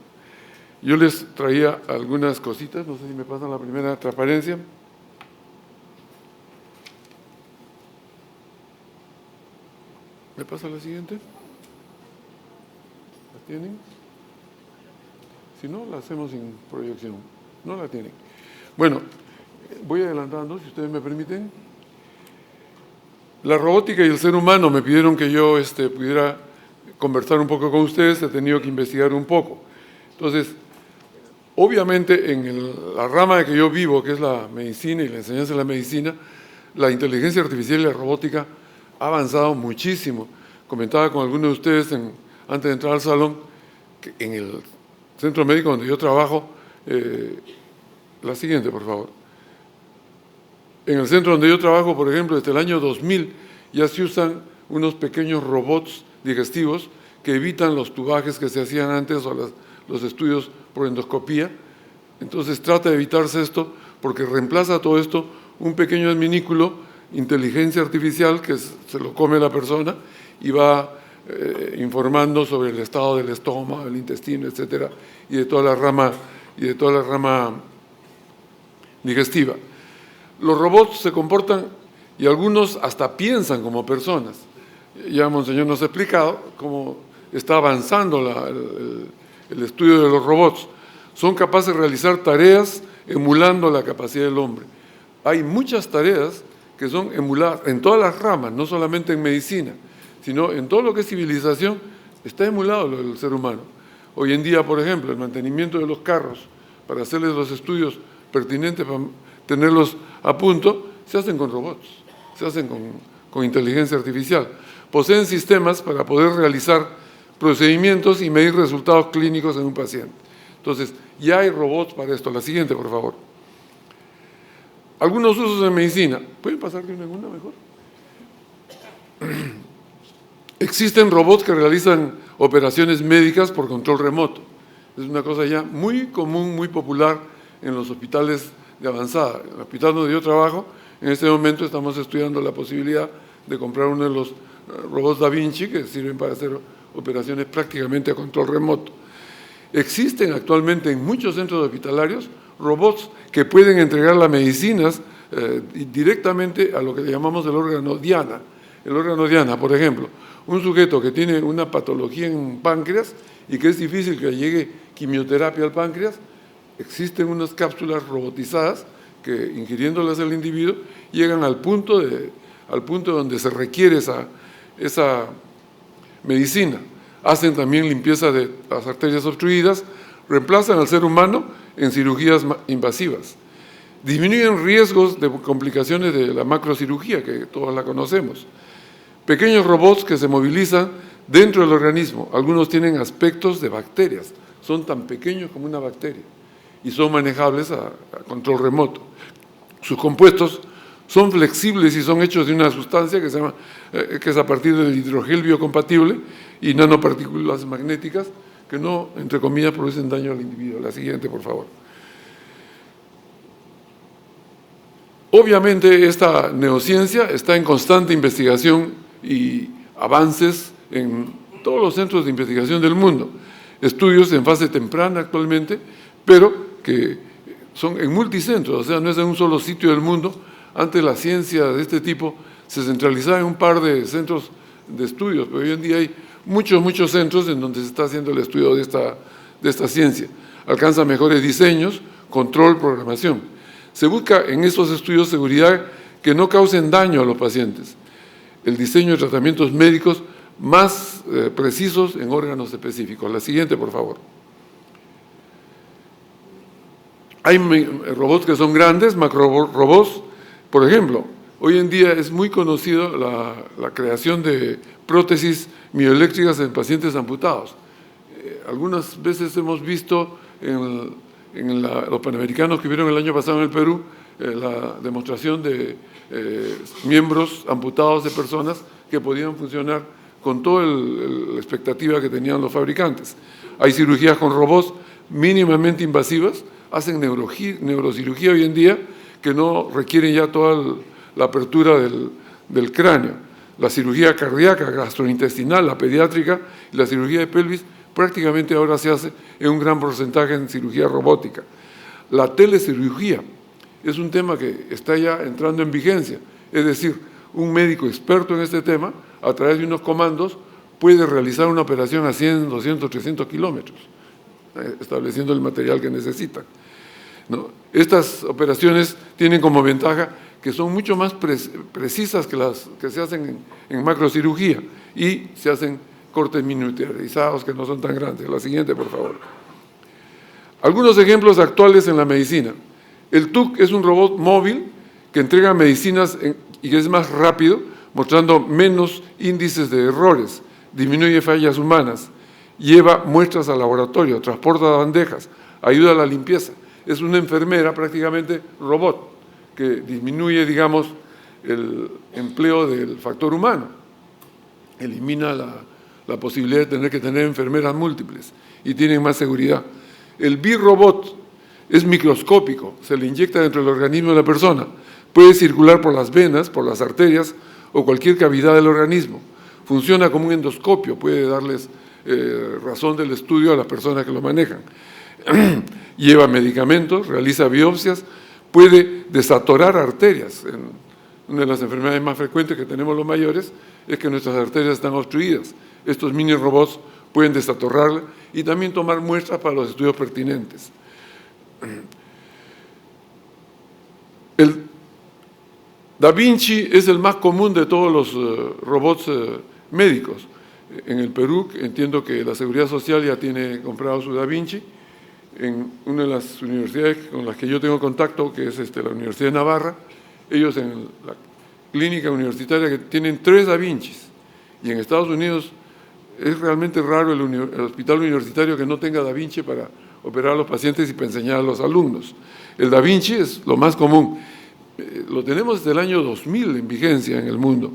S5: Yo les traía algunas cositas, no sé si me pasan la primera transparencia. ¿Me pasa la siguiente? ¿La tienen? Si no, la hacemos sin proyección. No la tienen. Bueno, voy adelantando, si ustedes me permiten. La robótica y el ser humano me pidieron que yo pudiera conversar un poco con ustedes, he tenido que investigar un poco. Entonces, obviamente en la rama que yo vivo, que es la medicina y la enseñanza de la medicina, la inteligencia artificial y la robótica ha avanzado muchísimo. Comentaba con algunos de ustedes antes de entrar al salón que en el centro médico donde yo trabajo, la siguiente, por favor. En el centro donde yo trabajo, por ejemplo, desde el año 2000 ya se usan unos pequeños robots digestivos que evitan los tubajes que se hacían antes o los estudios por endoscopía. Entonces trata de evitarse esto porque reemplaza todo esto un pequeño adminículo, inteligencia artificial, que se lo come la persona y va informando sobre el estado del estómago, del intestino, etcétera, y de toda la rama digestiva. Los robots se comportan y algunos hasta piensan como personas. Ya Monseñor nos ha explicado cómo está avanzando el estudio de los robots. Son capaces de realizar tareas emulando la capacidad del hombre. Hay muchas tareas que son emuladas en todas las ramas, no solamente en medicina, sino en todo lo que es civilización, está emulado lo del ser humano. Hoy en día, por ejemplo, el mantenimiento de los carros, para hacerles los estudios pertinentes, para tenerlos a punto, se hacen con robots, se hacen con inteligencia artificial. Poseen sistemas para poder realizar procedimientos y medir resultados clínicos en un paciente. Entonces, ya hay robots para esto. La siguiente, por favor. Algunos usos en medicina. ¿Pueden pasar de una en una mejor? Existen robots que realizan operaciones médicas por control remoto. Es una cosa ya muy común, muy popular en los hospitales de avanzada. En el hospital donde yo trabajo, en este momento estamos estudiando la posibilidad de comprar uno de los robots Da Vinci que sirven para hacer operaciones prácticamente a control remoto. Existen actualmente en muchos centros hospitalarios robots que pueden entregar las medicinas directamente a lo que le llamamos el órgano diana. El órgano diana, por ejemplo, un sujeto que tiene una patología en páncreas y que es difícil que llegue quimioterapia al páncreas, existen unas cápsulas robotizadas que, ingiriéndolas el individuo, llegan al punto donde se requiere esa medicina. Hacen también limpieza de las arterias obstruidas, reemplazan al ser humano en cirugías invasivas. Disminuyen riesgos de complicaciones de la macrocirugía, que todos la conocemos. Pequeños robots que se movilizan dentro del organismo. Algunos tienen aspectos de bacterias, son tan pequeños como una bacteria y son manejables a control remoto. Sus compuestos son flexibles y son hechos de una sustancia que es a partir del hidrogel biocompatible y nanopartículas magnéticas que no, entre comillas, producen daño al individuo. La siguiente, por favor. Obviamente, esta neociencia está en constante investigación y avances en todos los centros de investigación del mundo. Estudios en fase temprana actualmente, pero que son en multicentros, o sea, no es en un solo sitio del mundo. Antes la ciencia de este tipo se centralizaba en un par de centros de estudios, pero hoy en día hay muchos centros en donde se está haciendo el estudio de esta ciencia. Alcanza mejores diseños, control, programación. Se busca en estos estudios seguridad que no causen daño a los pacientes. El diseño de tratamientos médicos más precisos en órganos específicos. La siguiente, por favor. Hay robots que son grandes, macrorobots. Por ejemplo, hoy en día es muy conocido la creación de prótesis mioeléctricas en pacientes amputados. Algunas veces hemos visto en los panamericanos que vieron el año pasado en el Perú la demostración de miembros amputados de personas que podían funcionar con toda la expectativa que tenían los fabricantes. Hay cirugías con robots mínimamente invasivas, hacen neurocirugía hoy en día que no requieren ya toda la apertura del cráneo. La cirugía cardíaca, gastrointestinal, la pediátrica y la cirugía de pelvis prácticamente ahora se hace en un gran porcentaje en cirugía robótica. La telecirugía es un tema que está ya entrando en vigencia, es decir, un médico experto en este tema, a través de unos comandos, puede realizar una operación a 100, 200, 300 kilómetros, estableciendo el material que necesitan, ¿no? Estas operaciones tienen como ventaja que son mucho más precisas que las que se hacen en macrocirugía y se hacen cortes miniaturizados que no son tan grandes. La siguiente, por favor. Algunos ejemplos actuales en la medicina. El TUC es un robot móvil que entrega medicinas y que es más rápido, mostrando menos índices de errores, disminuye fallas humanas, lleva muestras al laboratorio, transporta bandejas, ayuda a la limpieza. Es una enfermera prácticamente robot que disminuye, digamos, el empleo del factor humano, elimina la posibilidad de tener que tener enfermeras múltiples y tienen más seguridad. El B-Robot es microscópico, se le inyecta dentro del organismo de la persona, puede circular por las venas, por las arterias o cualquier cavidad del organismo. Funciona como un endoscopio, puede darles razón del estudio a las personas que lo manejan. Lleva medicamentos, realiza biopsias, puede desatorar arterias. Una de las enfermedades más frecuentes que tenemos los mayores es que nuestras arterias están obstruidas. Estos mini robots pueden desatorrarla y también tomar muestras para los estudios pertinentes. El Da Vinci es el más común de todos los robots médicos. En el Perú entiendo que la Seguridad Social ya tiene comprado su Da Vinci. En una de las universidades con las que yo tengo contacto, que es la Universidad de Navarra, ellos en la clínica universitaria que tienen 3 Da Vincis. Y en Estados Unidos es realmente raro el hospital universitario que no tenga Da Vinci para operar a los pacientes y para enseñar a los alumnos. El Da Vinci es lo más común. Lo tenemos desde el año 2000 en vigencia en el mundo.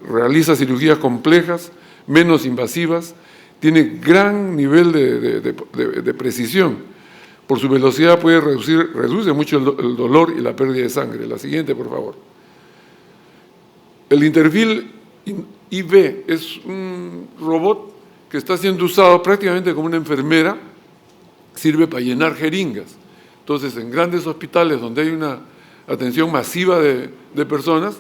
S5: Realiza cirugías complejas, menos invasivas, tiene gran nivel de precisión. Por su velocidad reduce mucho el dolor y la pérdida de sangre. La siguiente, por favor. El Interfil IV es un robot que está siendo usado prácticamente como una enfermera, sirve para llenar jeringas. Entonces, en grandes hospitales donde hay una atención masiva de personas,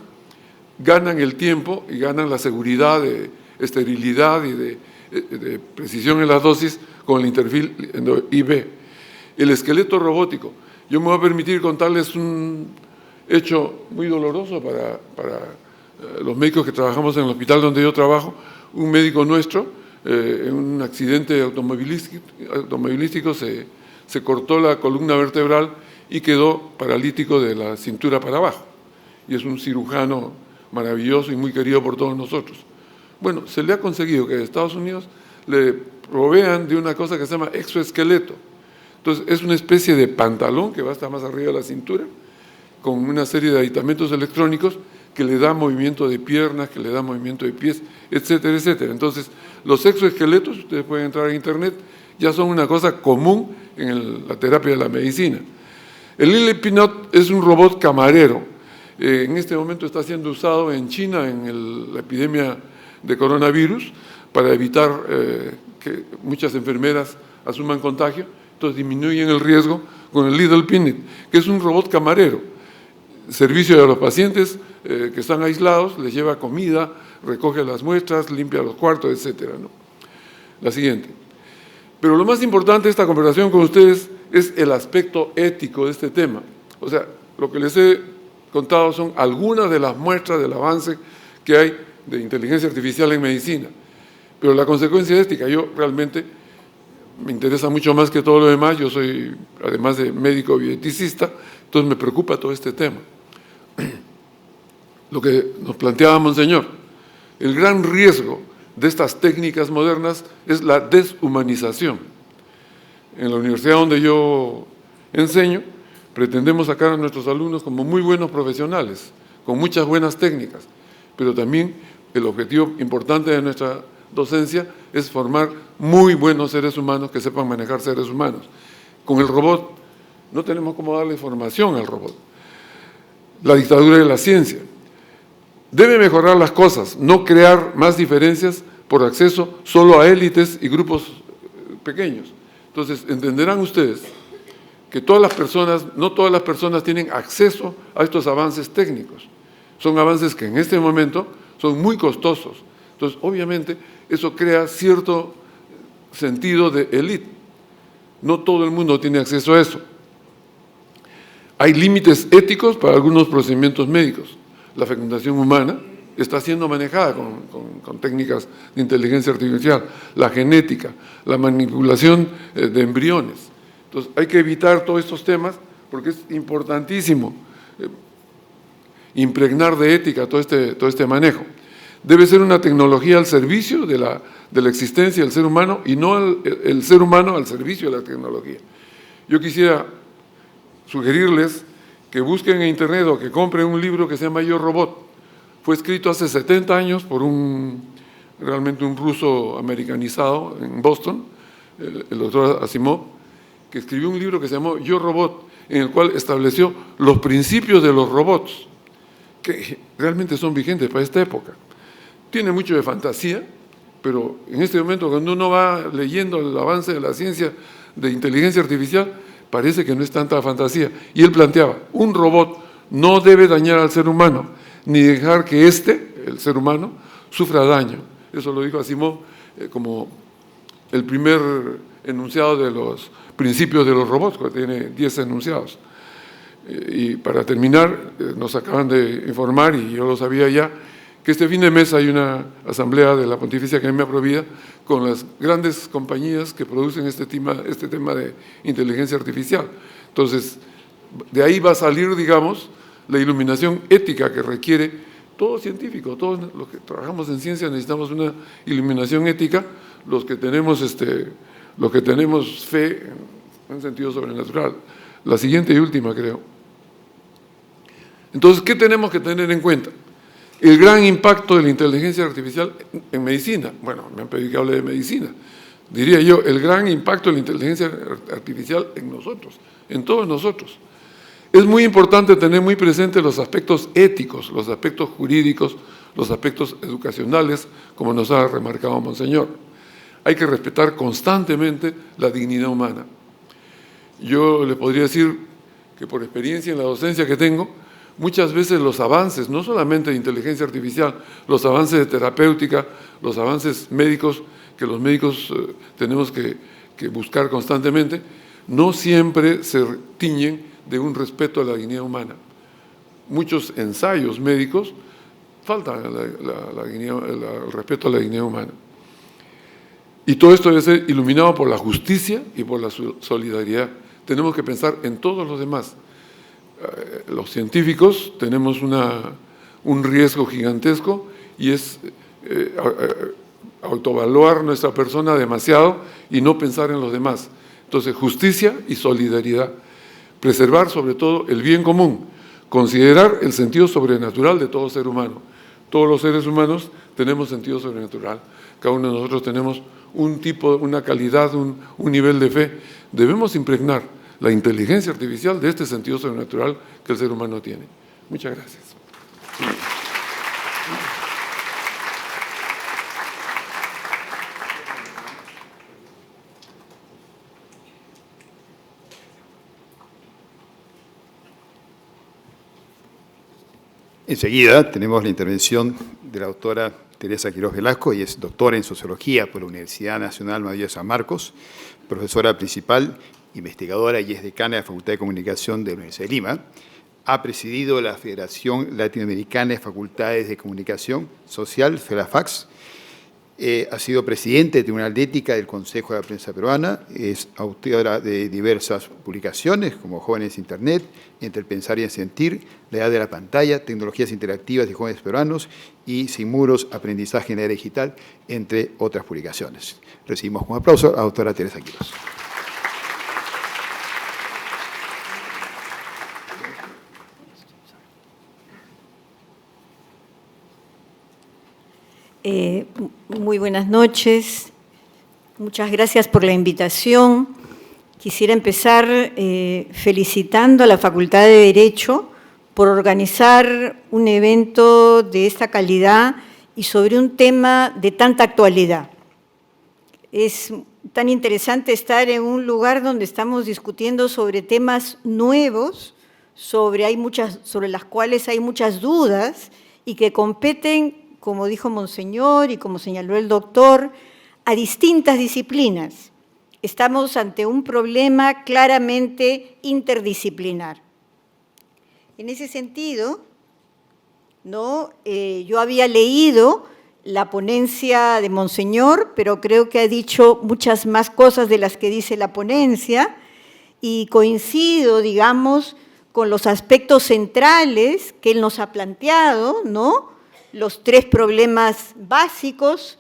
S5: ganan el tiempo y ganan la seguridad de esterilidad y de precisión en las dosis con el Interfil IV. El esqueleto robótico. Yo me voy a permitir contarles un hecho muy doloroso para los médicos que trabajamos en el hospital donde yo trabajo. Un médico nuestro, en un accidente automovilístico se cortó la columna vertebral y quedó paralítico de la cintura para abajo. Y es un cirujano maravilloso y muy querido por todos nosotros. Bueno, se le ha conseguido que en Estados Unidos le provean de una cosa que se llama exoesqueleto. Entonces, es una especie de pantalón que va hasta más arriba de la cintura, con una serie de aditamentos electrónicos que le da movimiento de piernas, que le da movimiento de pies, etcétera, etcétera. Entonces, los exoesqueletos, ustedes pueden entrar a internet, ya son una cosa común en la terapia de la medicina. El Lily Pinot es un robot camarero. En este momento está siendo usado en China en la epidemia de coronavirus para evitar que muchas enfermeras asuman contagio. Entonces disminuyen el riesgo con el Little Pinot, que es un robot camarero. Servicio a los pacientes que están aislados, les lleva comida, recoge las muestras, limpia los cuartos, etcétera, ¿no? La siguiente. Pero lo más importante de esta conversación con ustedes es el aspecto ético de este tema. O sea, lo que les he contado son algunas de las muestras del avance que hay de inteligencia artificial en medicina. Pero la consecuencia ética, yo realmente me interesa mucho más que todo lo demás. Yo soy, además de médico bioeticista, entonces me preocupa todo este tema. Lo que nos planteaba Monseñor, el gran riesgo de estas técnicas modernas es la deshumanización. En la universidad donde yo enseño, pretendemos sacar a nuestros alumnos como muy buenos profesionales, con muchas buenas técnicas, pero también el objetivo importante de nuestra docencia es formar muy buenos seres humanos que sepan manejar seres humanos. Con el robot no tenemos cómo darle formación al robot. La dictadura de la ciencia. Debe mejorar las cosas, no crear más diferencias por acceso solo a élites y grupos pequeños. Entonces, entenderán ustedes que todas las personas, no todas las personas tienen acceso a estos avances técnicos. Son avances que en este momento son muy costosos. Entonces, obviamente, eso crea cierto sentido de élite. No todo el mundo tiene acceso a eso. Hay límites éticos para algunos procedimientos médicos. La fecundación humana está siendo manejada con técnicas de inteligencia artificial, la genética, la manipulación de embriones. Entonces, hay que evitar todos estos temas porque es importantísimo impregnar de ética todo este manejo. Debe ser una tecnología al servicio de la existencia del ser humano y no el ser humano al servicio de la tecnología. Yo quisiera sugerirles que busquen en internet o que compren un libro que se llama Yo Robot. Fue escrito hace 70 años por realmente un ruso americanizado en Boston, el doctor Asimov, que escribió un libro que se llamó Yo Robot, en el cual estableció los principios de los robots, que realmente son vigentes para esta época. Tiene mucho de fantasía, pero en este momento cuando uno va leyendo el avance de la ciencia de inteligencia artificial, parece que no es tanta fantasía. Y él planteaba, un robot no debe dañar al ser humano, ni dejar que el ser humano, sufra daño. Eso lo dijo Asimov como el primer enunciado de los principios de los robots, que tiene 10 enunciados. Y para terminar, nos acaban de informar, y yo lo sabía ya, que este fin de mes hay una asamblea de la Pontificia Academia Provida con las grandes compañías que producen este tema de inteligencia artificial. Entonces, de ahí va a salir, digamos, la iluminación ética que requiere todo científico. Todos los que trabajamos en ciencia necesitamos una iluminación ética, los que tenemos fe en un sentido sobrenatural. La siguiente y última, creo. Entonces, ¿qué tenemos que tener en cuenta? El gran impacto de la inteligencia artificial en medicina. Bueno, me han pedido que hable de medicina. Diría yo, el gran impacto de la inteligencia artificial en nosotros, en todos nosotros. Es muy importante tener muy presentes los aspectos éticos, los aspectos jurídicos, los aspectos educacionales, como nos ha remarcado Monseñor. Hay que respetar constantemente la dignidad humana. Yo le podría decir que por experiencia en la docencia que tengo, muchas veces los avances, no solamente de inteligencia artificial, los avances de terapéutica, los avances médicos, que los médicos tenemos que buscar constantemente, no siempre se tiñen de un respeto a la dignidad humana. Muchos ensayos médicos faltan el respeto a la dignidad humana. Y todo esto debe ser iluminado por la justicia y por la solidaridad. Tenemos que pensar en todos los demás. Los científicos tenemos un riesgo gigantesco, y es autoevaluar nuestra persona demasiado y no pensar en los demás. Entonces, justicia y solidaridad. Preservar sobre todo el bien común, considerar el sentido sobrenatural de todo ser humano. Todos los seres humanos tenemos sentido sobrenatural. Cada uno de nosotros tenemos un tipo, una calidad, un nivel de fe. Debemos impregnar la inteligencia artificial de este sentido sobrenatural que el ser humano tiene. Muchas gracias.
S1: Enseguida tenemos la intervención de la doctora Teresa Quiroz Velasco. Ella es doctora en Sociología por la Universidad Nacional Mayor de San Marcos, profesora principal, investigadora y es decana de la Facultad de Comunicación de la Universidad de Lima. Ha presidido la Federación Latinoamericana de Facultades de Comunicación Social, FELAFACS. Ha sido presidente del Tribunal de Ética del Consejo de la Prensa Peruana. Es autora de diversas publicaciones como Jóvenes Internet, Entre el Pensar y el Sentir, La Edad de la Pantalla, Tecnologías Interactivas de Jóvenes Peruanos y Sin Muros, Aprendizaje en la Era Digital, entre otras publicaciones. Recibimos con aplauso a la doctora Teresa Quiroz.
S6: Muy buenas noches, muchas gracias por la invitación. Quisiera empezar felicitando a la Facultad de Derecho por organizar un evento de esta calidad y sobre un tema de tanta actualidad. Es tan interesante estar en un lugar donde estamos discutiendo sobre temas nuevos, sobre las cuales hay muchas dudas y que competen, como dijo Monseñor y como señaló el doctor, a distintas disciplinas. Estamos ante un problema claramente interdisciplinar. En ese sentido, yo había leído la ponencia de Monseñor, pero creo que ha dicho muchas más cosas de las que dice la ponencia, y coincido, digamos, con los aspectos centrales que él nos ha planteado, ¿no? Los tres problemas básicos,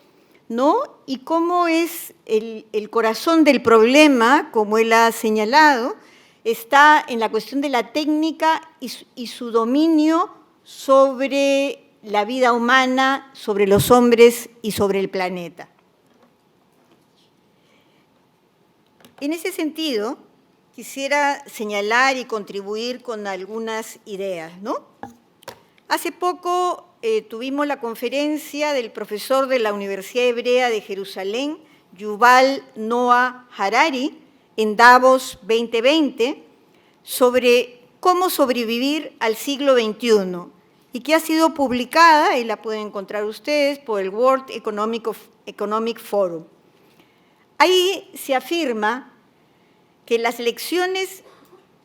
S6: ¿no? Y cómo es el corazón del problema, como él ha señalado, está en la cuestión de la técnica y su dominio sobre la vida humana, sobre los hombres y sobre el planeta. En ese sentido, quisiera señalar y contribuir con algunas ideas, ¿no? Hace poco tuvimos la conferencia del profesor de la Universidad Hebrea de Jerusalén, Yuval Noah Harari, en Davos 2020, sobre cómo sobrevivir al siglo XXI, y que ha sido publicada, y la pueden encontrar ustedes, por el World Economic Forum. Ahí se afirma que las lecciones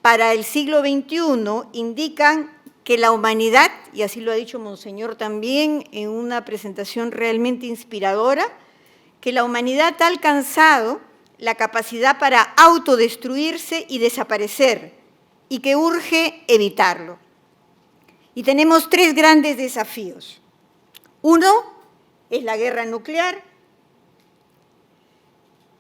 S6: para el siglo XXI indican que la humanidad, y así lo ha dicho Monseñor también en una presentación realmente inspiradora, que la humanidad ha alcanzado la capacidad para autodestruirse y desaparecer, y que urge evitarlo. Y tenemos 3 grandes desafíos. Uno es la guerra nuclear,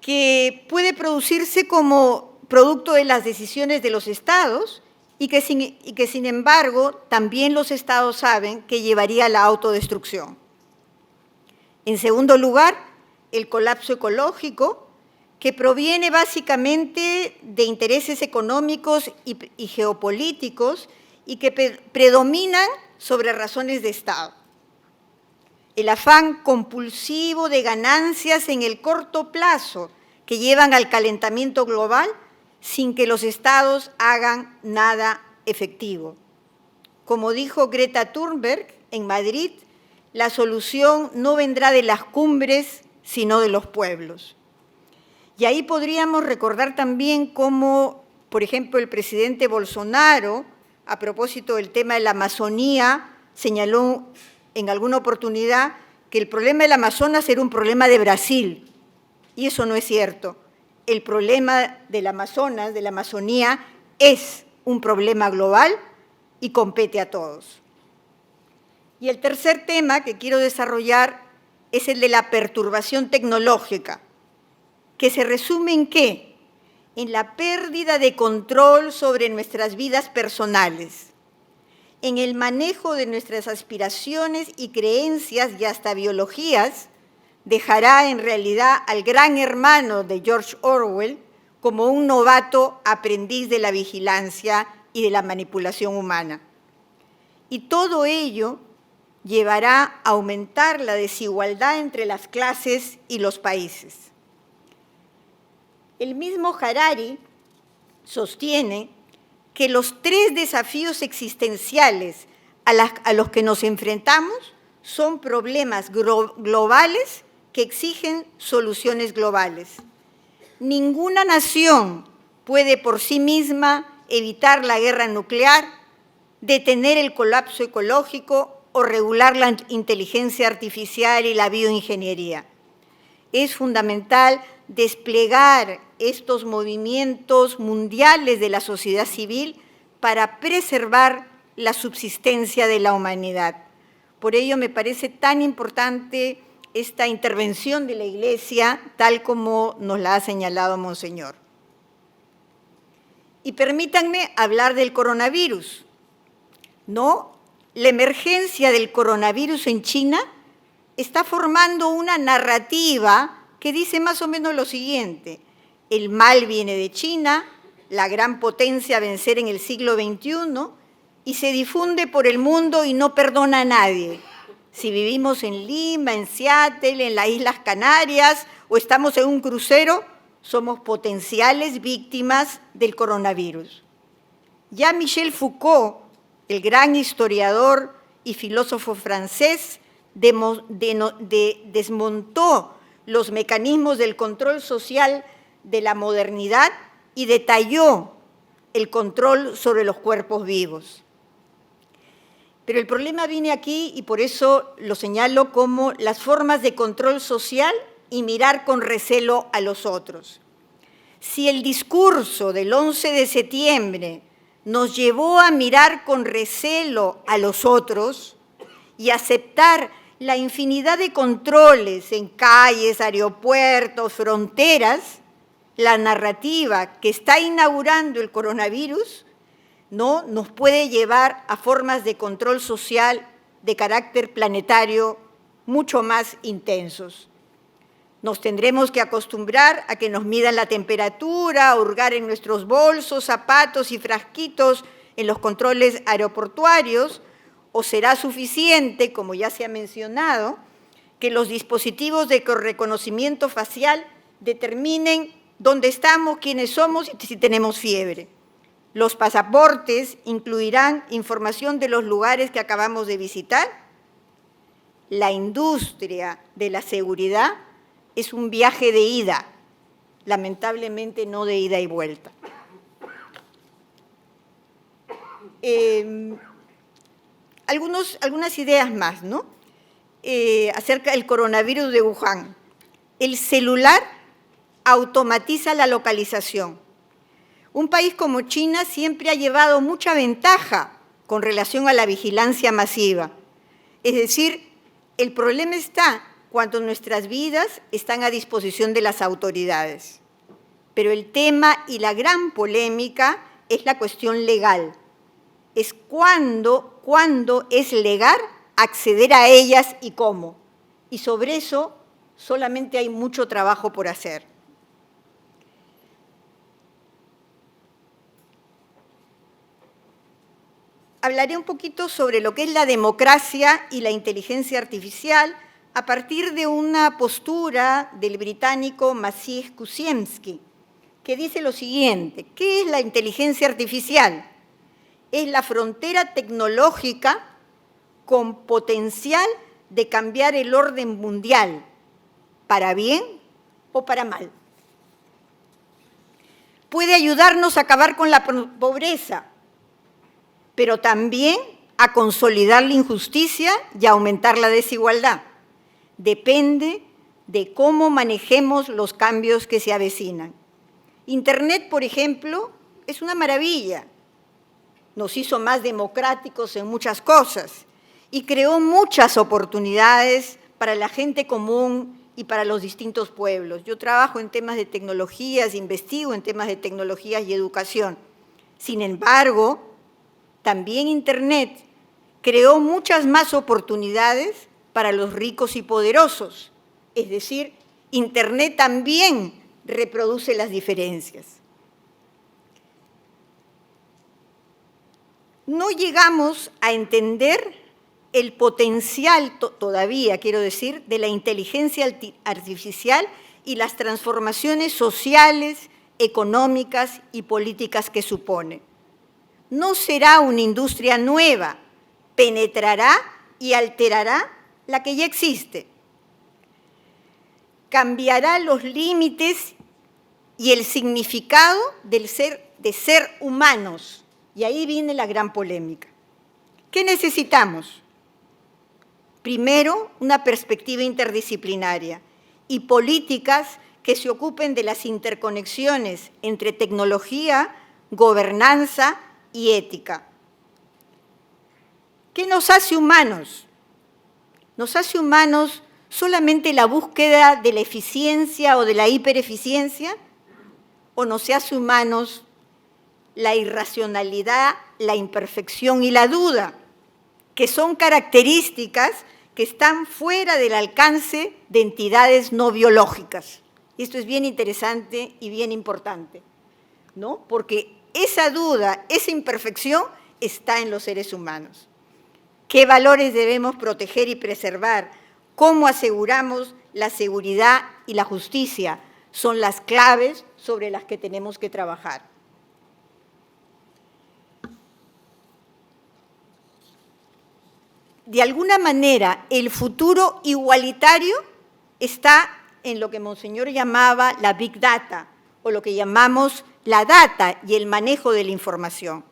S6: que puede producirse como producto de las decisiones de los estados y que sin embargo también los estados saben que llevaría a la autodestrucción. En segundo lugar, el colapso ecológico, que proviene básicamente de intereses económicos y geopolíticos y que predominan sobre razones de Estado. El afán compulsivo de ganancias en el corto plazo que llevan al calentamiento global sin que los estados hagan nada efectivo. Como dijo Greta Thunberg en Madrid, la solución no vendrá de las cumbres, sino de los pueblos. Y ahí podríamos recordar también cómo, por ejemplo, el presidente Bolsonaro, a propósito del tema de la Amazonía, señaló en alguna oportunidad que el problema del Amazonas era un problema de Brasil, y eso no es cierto. El problema del Amazonas, de la Amazonía, es un problema global y compete a todos. Y el tercer tema que quiero desarrollar es el de la perturbación tecnológica, que se resume en ¿qué? En la pérdida de control sobre nuestras vidas personales, en el manejo de nuestras aspiraciones y creencias y hasta biologías, dejará en realidad al gran hermano de George Orwell como un novato aprendiz de la vigilancia y de la manipulación humana. Y todo ello llevará a aumentar la desigualdad entre las clases y los países. El mismo Harari sostiene que los 3 desafíos existenciales a los que nos enfrentamos son problemas globales que exigen soluciones globales. Ninguna nación puede por sí misma evitar la guerra nuclear, detener el colapso ecológico o regular la inteligencia artificial y la bioingeniería. Es fundamental desplegar estos movimientos mundiales de la sociedad civil para preservar la subsistencia de la humanidad. Por ello me parece tan importante esta intervención de la Iglesia, tal como nos la ha señalado Monseñor. Y permítanme hablar del coronavirus. ¿No? La emergencia del coronavirus en China está formando una narrativa que dice más o menos lo siguiente: el mal viene de China, la gran potencia a vencer en el siglo XXI, y se difunde por el mundo y no perdona a nadie. Si vivimos en Lima, en Seattle, en las Islas Canarias o estamos en un crucero, somos potenciales víctimas del coronavirus. Ya Michel Foucault, el gran historiador y filósofo francés, desmontó los mecanismos del control social de la modernidad y detalló el control sobre los cuerpos vivos. Pero el problema viene aquí, y por eso lo señalo como las formas de control social y mirar con recelo a los otros. Si el discurso del 11 de septiembre nos llevó a mirar con recelo a los otros y aceptar la infinidad de controles en calles, aeropuertos, fronteras, la narrativa que está inaugurando el coronavirus no nos puede llevar a formas de control social de carácter planetario mucho más intensos. Nos tendremos que acostumbrar a que nos midan la temperatura, a hurgar en nuestros bolsos, zapatos y frasquitos en los controles aeroportuarios, o será suficiente, como ya se ha mencionado, que los dispositivos de reconocimiento facial determinen dónde estamos, quiénes somos y si tenemos fiebre. Los pasaportes incluirán información de los lugares que acabamos de visitar. La industria de la seguridad es un viaje de ida, lamentablemente no de ida y vuelta. Algunas ideas más, ¿no? Acerca del coronavirus de Wuhan. El celular automatiza la localización. Un país como China siempre ha llevado mucha ventaja con relación a la vigilancia masiva. Es decir, el problema está cuando nuestras vidas están a disposición de las autoridades. Pero el tema y la gran polémica es la cuestión legal. Es cuándo es legal acceder a ellas y cómo. Y sobre eso solamente hay mucho trabajo por hacer. Hablaré un poquito sobre lo que es la democracia y la inteligencia artificial a partir de una postura del británico Maciej Kusiemski, que dice lo siguiente: ¿qué es la inteligencia artificial? Es la frontera tecnológica con potencial de cambiar el orden mundial, para bien o para mal. Puede ayudarnos a acabar con la pobreza, pero también a consolidar la injusticia y a aumentar la desigualdad. Depende de cómo manejemos los cambios que se avecinan. Internet, por ejemplo, es una maravilla. Nos hizo más democráticos en muchas cosas y creó muchas oportunidades para la gente común y para los distintos pueblos. Yo trabajo en temas de tecnologías, investigo en temas de tecnologías y educación. Sin embargo, también Internet creó muchas más oportunidades para los ricos y poderosos. Es decir, Internet también reproduce las diferencias. No llegamos a entender el potencial todavía, quiero decir, de la inteligencia artificial y las transformaciones sociales, económicas y políticas que supone. No será una industria nueva, penetrará y alterará la que ya existe. Cambiará los límites y el significado de ser humanos. Y ahí viene la gran polémica. ¿Qué necesitamos? Primero, una perspectiva interdisciplinaria y políticas que se ocupen de las interconexiones entre tecnología, gobernanza y ética. ¿Qué nos hace humanos? ¿Nos hace humanos solamente la búsqueda de la eficiencia o de la hipereficiencia? ¿O nos hace humanos la irracionalidad, la imperfección y la duda, que son características que están fuera del alcance de entidades no biológicas? Y esto es bien interesante y bien importante, ¿no? Porque esa duda, esa imperfección está en los seres humanos. ¿Qué valores debemos proteger y preservar? ¿Cómo aseguramos la seguridad y la justicia? Son las claves sobre las que tenemos que trabajar. De alguna manera, el futuro igualitario está en lo que Monseñor llamaba la Big Data, o lo que llamamos la data y el manejo de la información.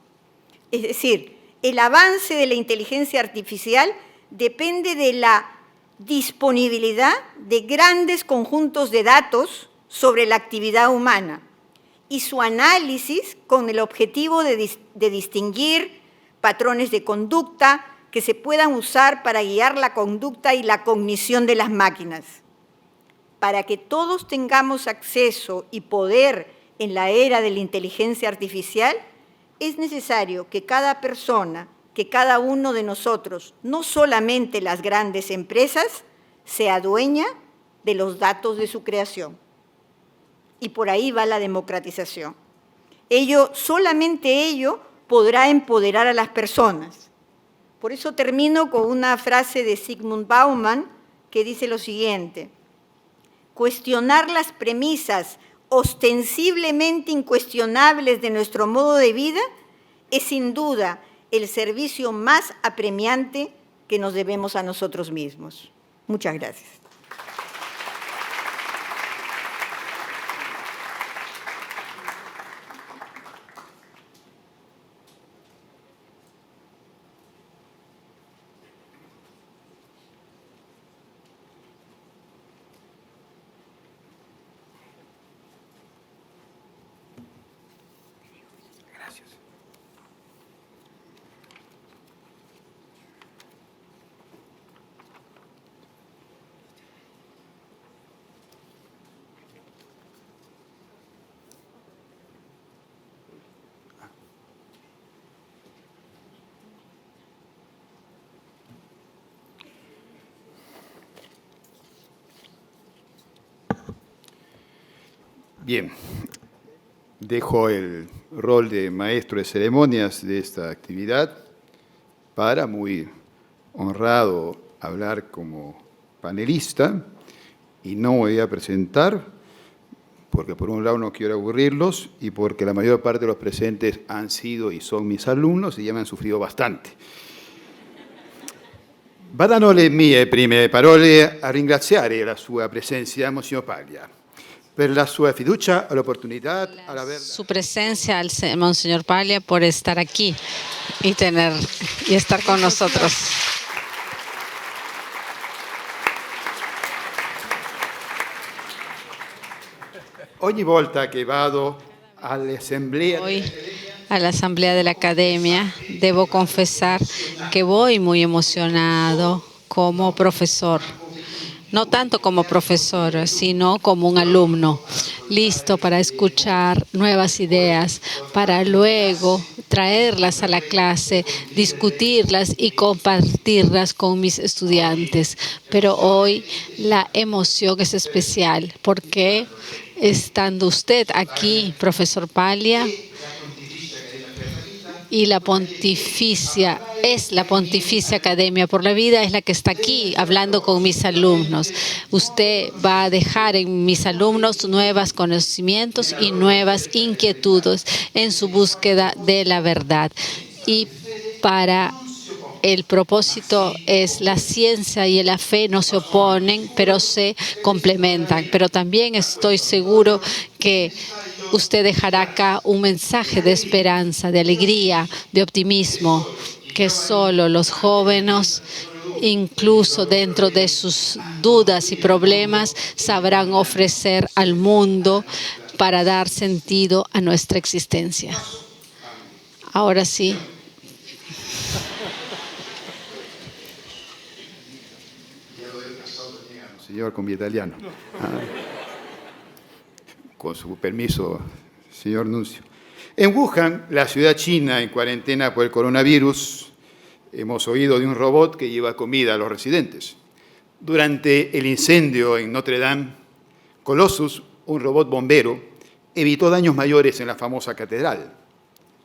S6: Es decir, el avance de la inteligencia artificial depende de la disponibilidad de grandes conjuntos de datos sobre la actividad humana y su análisis con el objetivo de distinguir patrones de conducta que se puedan usar para guiar la conducta y la cognición de las máquinas. Para que todos tengamos acceso y poder en la era de la inteligencia artificial, es necesario que cada persona, que cada uno de nosotros, no solamente las grandes empresas, sea dueña de los datos de su creación. Y por ahí va la democratización. Solamente ello podrá empoderar a las personas. Por eso termino con una frase de Zygmunt Bauman que dice lo siguiente: cuestionar las premisas ostensiblemente incuestionables de nuestro modo de vida es sin duda el servicio más apremiante que nos debemos a nosotros mismos. Muchas gracias.
S1: Bien, dejo el rol de maestro de ceremonias de esta actividad para, muy honrado, hablar como panelista, y no voy a presentar porque por un lado no quiero aburrirlos y porque la mayor parte de los presentes han sido y son mis alunnos y ya me han sufrido bastante. Vadano le mie prime parole a ringraziare la sua presenza, Monsignor Paglia, per la sua fiducia all'opportunità al averla.
S4: Su presencia, al Monseñor Paglia, por estar aquí y estar con nosotros.
S1: Ogni volta che vado all'assemblea
S4: Hoy a la Asamblea de la Academia debo confesar que voy muy emocionado como profesor. No tanto como profesor, sino como un alumno, listo para escuchar nuevas ideas, para luego traerlas a la clase, discutirlas y compartirlas con mis estudiantes. Pero hoy la emoción es especial porque estando usted aquí, profesor Paglia, y la Pontificia Academia por la Vida es la que está aquí hablando con mis alumnos. Usted va a dejar en mis alumnos nuevos conocimientos y nuevas inquietudes en su búsqueda de la verdad. Y para el propósito es la ciencia y la fe no se oponen, pero se complementan. Pero también estoy seguro que usted dejará acá un mensaje de esperanza, de alegría, de optimismo, que solo los jóvenes, incluso dentro de sus dudas y problemas, sabrán ofrecer al mundo para dar sentido a nuestra existencia. Ahora sí.
S1: Señor con mi italiano. Con su permiso, señor Nuncio. En Wuhan, la ciudad china en cuarentena por el coronavirus, hemos oído de un robot que lleva comida a los residentes. Durante el incendio en Notre Dame, Colossus, un robot bombero, evitó daños mayores en la famosa catedral.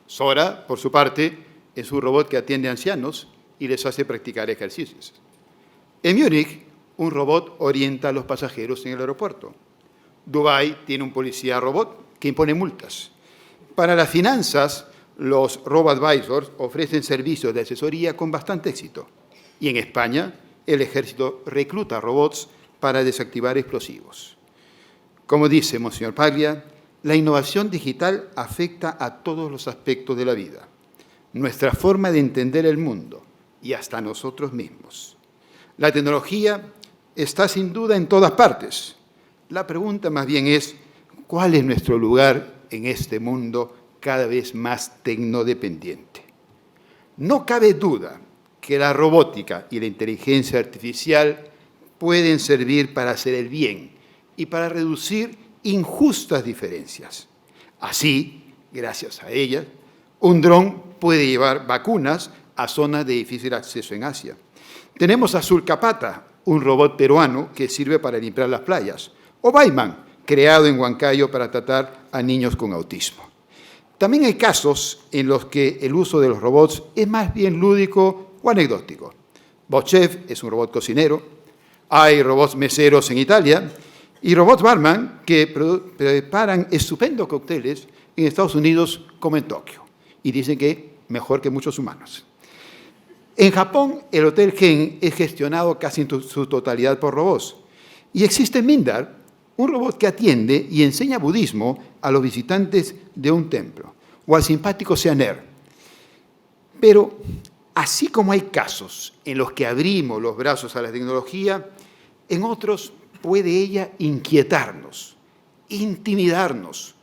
S1: Sora, por su parte, es un robot que atiende a ancianos y les hace practicar ejercicios. En Múnich, un robot orienta a los pasajeros en el aeropuerto. Dubái tiene un policía robot que impone multas. Para las finanzas, los robo-advisors ofrecen servicios de asesoría con bastante éxito. Y en España, el ejército recluta robots para desactivar explosivos. Como dice Monsignor Paglia, la innovación digital afecta a todos los aspectos de la vida, nuestra forma de entender el mundo y hasta nosotros mismos. La tecnología está sin duda en todas partes. La pregunta más bien es, ¿cuál es nuestro lugar en este mundo cada vez más tecnodependiente? No cabe duda que la robótica y la inteligencia artificial pueden servir para hacer el bien y para reducir injustas diferencias. Así, gracias a ellas, un dron puede llevar vacunas a zonas de difícil acceso en Asia. Tenemos a Sulcapata, un robot peruano que sirve para limpiar las playas, o Bayman, creado en Huancayo para tratar a niños con autismo. También hay casos en los que el uso de los robots es más bien lúdico o anecdótico. Bochef es un robot cocinero, hay robots meseros en Italia y robots barman que preparan estupendos cócteles en Estados Unidos como en Tokio y dicen que mejor que muchos humanos. En Japón, el Hotel Gen es gestionado casi en su totalidad por robots. Y existe Mindar, un robot que atiende y enseña budismo a los visitantes de un templo, o al simpático Seaner. Pero, así como hay casos en los que abrimos los brazos a la tecnología, en otros puede ella inquietarnos, intimidarnos,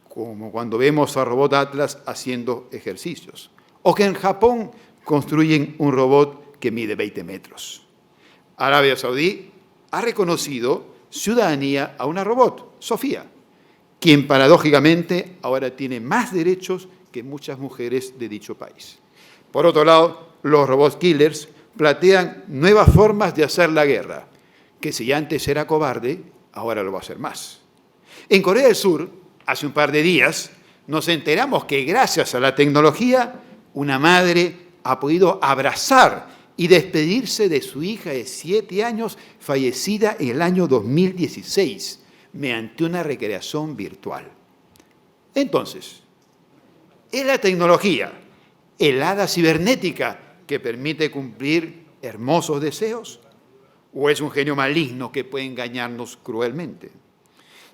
S1: como cuando vemos a Robot Atlas haciendo ejercicios, o que en Japón construyen un robot que mide 20 metros. Arabia Saudí ha reconocido ciudadanía a una robot, Sofía, quien paradójicamente ahora tiene más derechos que muchas mujeres de dicho país. Por otro lado, los robots killers plantean nuevas formas de hacer la guerra, que si antes era cobarde, ahora lo va a ser más. En Corea del Sur, hace un par de días, nos enteramos que gracias a la tecnología, una madre ha podido abrazar y despedirse de su hija de 7 años, fallecida en el año 2016, mediante una recreación virtual. Entonces, ¿es la tecnología, el hada cibernética que permite cumplir hermosos deseos? ¿O es un genio maligno que puede engañarnos cruelmente?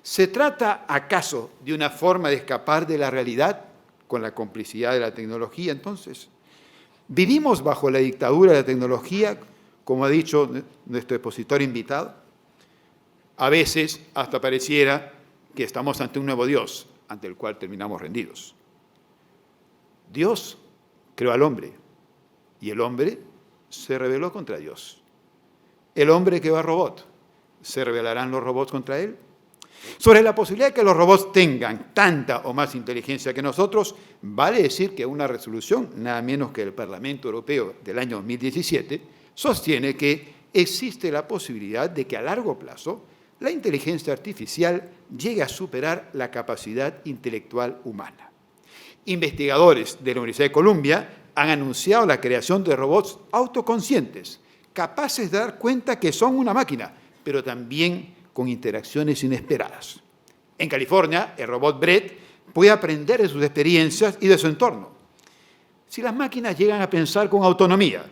S1: ¿Se trata acaso de una forma de escapar de la realidad con la complicidad de la tecnología? Entonces, ¿vivimos bajo la dictadura de la tecnología, como ha dicho nuestro expositor invitado? A veces hasta pareciera que estamos ante un nuevo Dios, ante el cual terminamos rendidos. Dios creó al hombre y el hombre se rebeló contra Dios. El hombre creó al robot. ¿Se rebelarán los robots contra él? Sobre la posibilidad de que los robots tengan tanta o más inteligencia que nosotros, vale decir que una resolución, nada menos que el Parlamento Europeo del año 2017, sostiene que existe la posibilidad de que a largo plazo la inteligencia artificial llegue a superar la capacidad intelectual humana. Investigadores de la Universidad de Columbia han anunciado la creación de robots autoconscientes, capaces de dar cuenta que son una máquina, pero también con interacciones inesperadas. En California, el robot Brett puede aprender de sus experiencias y de su entorno. Si las máquinas llegan a pensar con autonomía,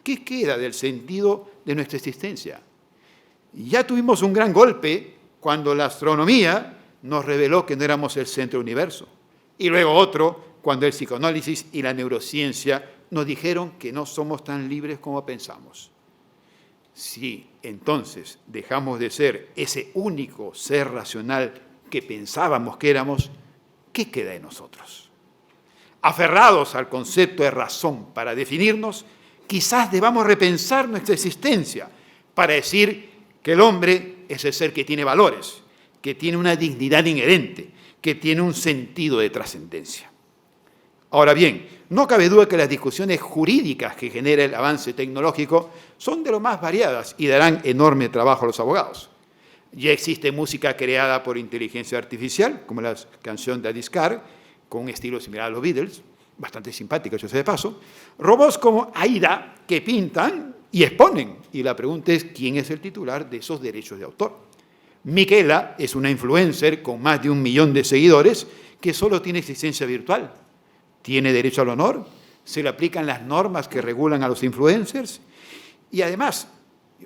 S1: ¿qué queda del sentido de nuestra existencia? Ya tuvimos un gran golpe cuando la astronomía nos reveló que no éramos el centro del universo. Y luego otro cuando el psicoanálisis y la neurociencia nos dijeron que no somos tan libres como pensamos. Si entonces dejamos de ser ese único ser racional que pensábamos que éramos, ¿qué queda de nosotros? Aferrados al concepto de razón para definirnos, quizás debamos repensar nuestra existencia para decir que el hombre es el ser que tiene valores, que tiene una dignidad inherente, que tiene un sentido de trascendencia. Ahora bien, no cabe duda que las discusiones jurídicas que genera el avance tecnológico son de lo más variadas y darán enorme trabajo a los abogados. Ya existe música creada por inteligencia artificial, como la canción de Addis Carr, con un estilo similar a los Beatles, bastante simpática, yo sé de paso. Robots como Aida, que pintan y exponen. Y la pregunta es, ¿quién es el titular de esos derechos de autor? Miquela es una influencer con más de 1 millón de seguidores que solo tiene existencia virtual. ¿Tiene derecho al honor? ¿Se le aplican las normas que regulan a los influencers? Y además,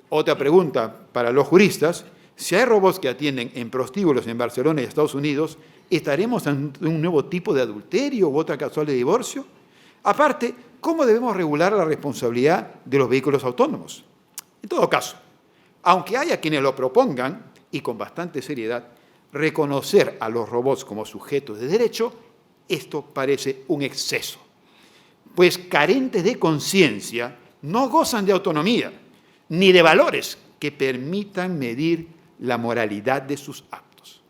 S1: otra pregunta para los juristas, si hay robots que atienden en prostíbulos en Barcelona y Estados Unidos, ¿estaremos ante un nuevo tipo de adulterio u otra casual de divorcio? Aparte, ¿cómo debemos regular la responsabilidad de los vehículos autónomos? En todo caso, aunque haya quienes lo propongan, y con bastante seriedad, reconocer a los robots como sujetos de derecho, esto parece un exceso, pues carentes de conciencia no gozan de autonomía ni de valores que permitan medir la moralidad de sus actos.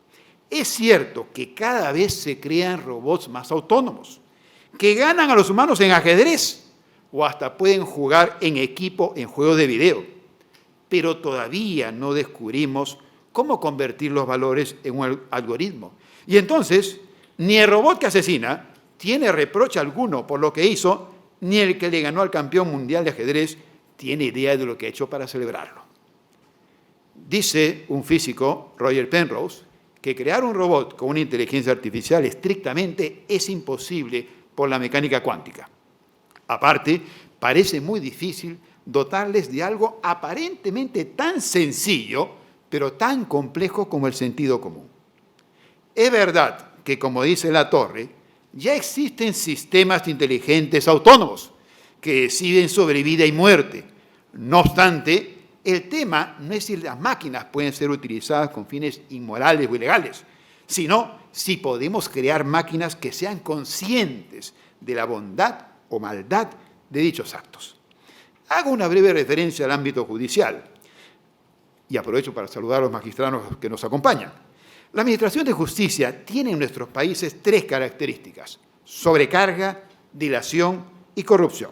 S1: Es cierto que cada vez se crean robots más autónomos, que ganan a los humanos en ajedrez o hasta pueden jugar en equipo en juegos de video, pero todavía no descubrimos cómo convertir los valores en un algoritmo. Y entonces, ni el robot que asesina tiene reproche alguno por lo que hizo, ni el que le ganó al campeón mundial de ajedrez tiene idea de lo que ha hecho para celebrarlo. Dice un físico, Roger Penrose, que crear un robot con una inteligencia artificial estrictamente es imposible por la mecánica cuántica. Aparte, parece muy difícil dotarles de algo aparentemente tan sencillo, pero tan complejo como el sentido común. Es verdad que, como dice La Torre, ya existen sistemas inteligentes autónomos que deciden sobre vida y muerte. No obstante, el tema no es si las máquinas pueden ser utilizadas con fines inmorales o ilegales, sino si podemos crear máquinas que sean conscientes de la bondad o maldad de dichos actos. Hago una breve referencia al ámbito judicial y aprovecho para saludar a los magistrados que nos acompañan. La Administración de Justicia tiene en nuestros países 3 características: sobrecarga, dilación y corrupción.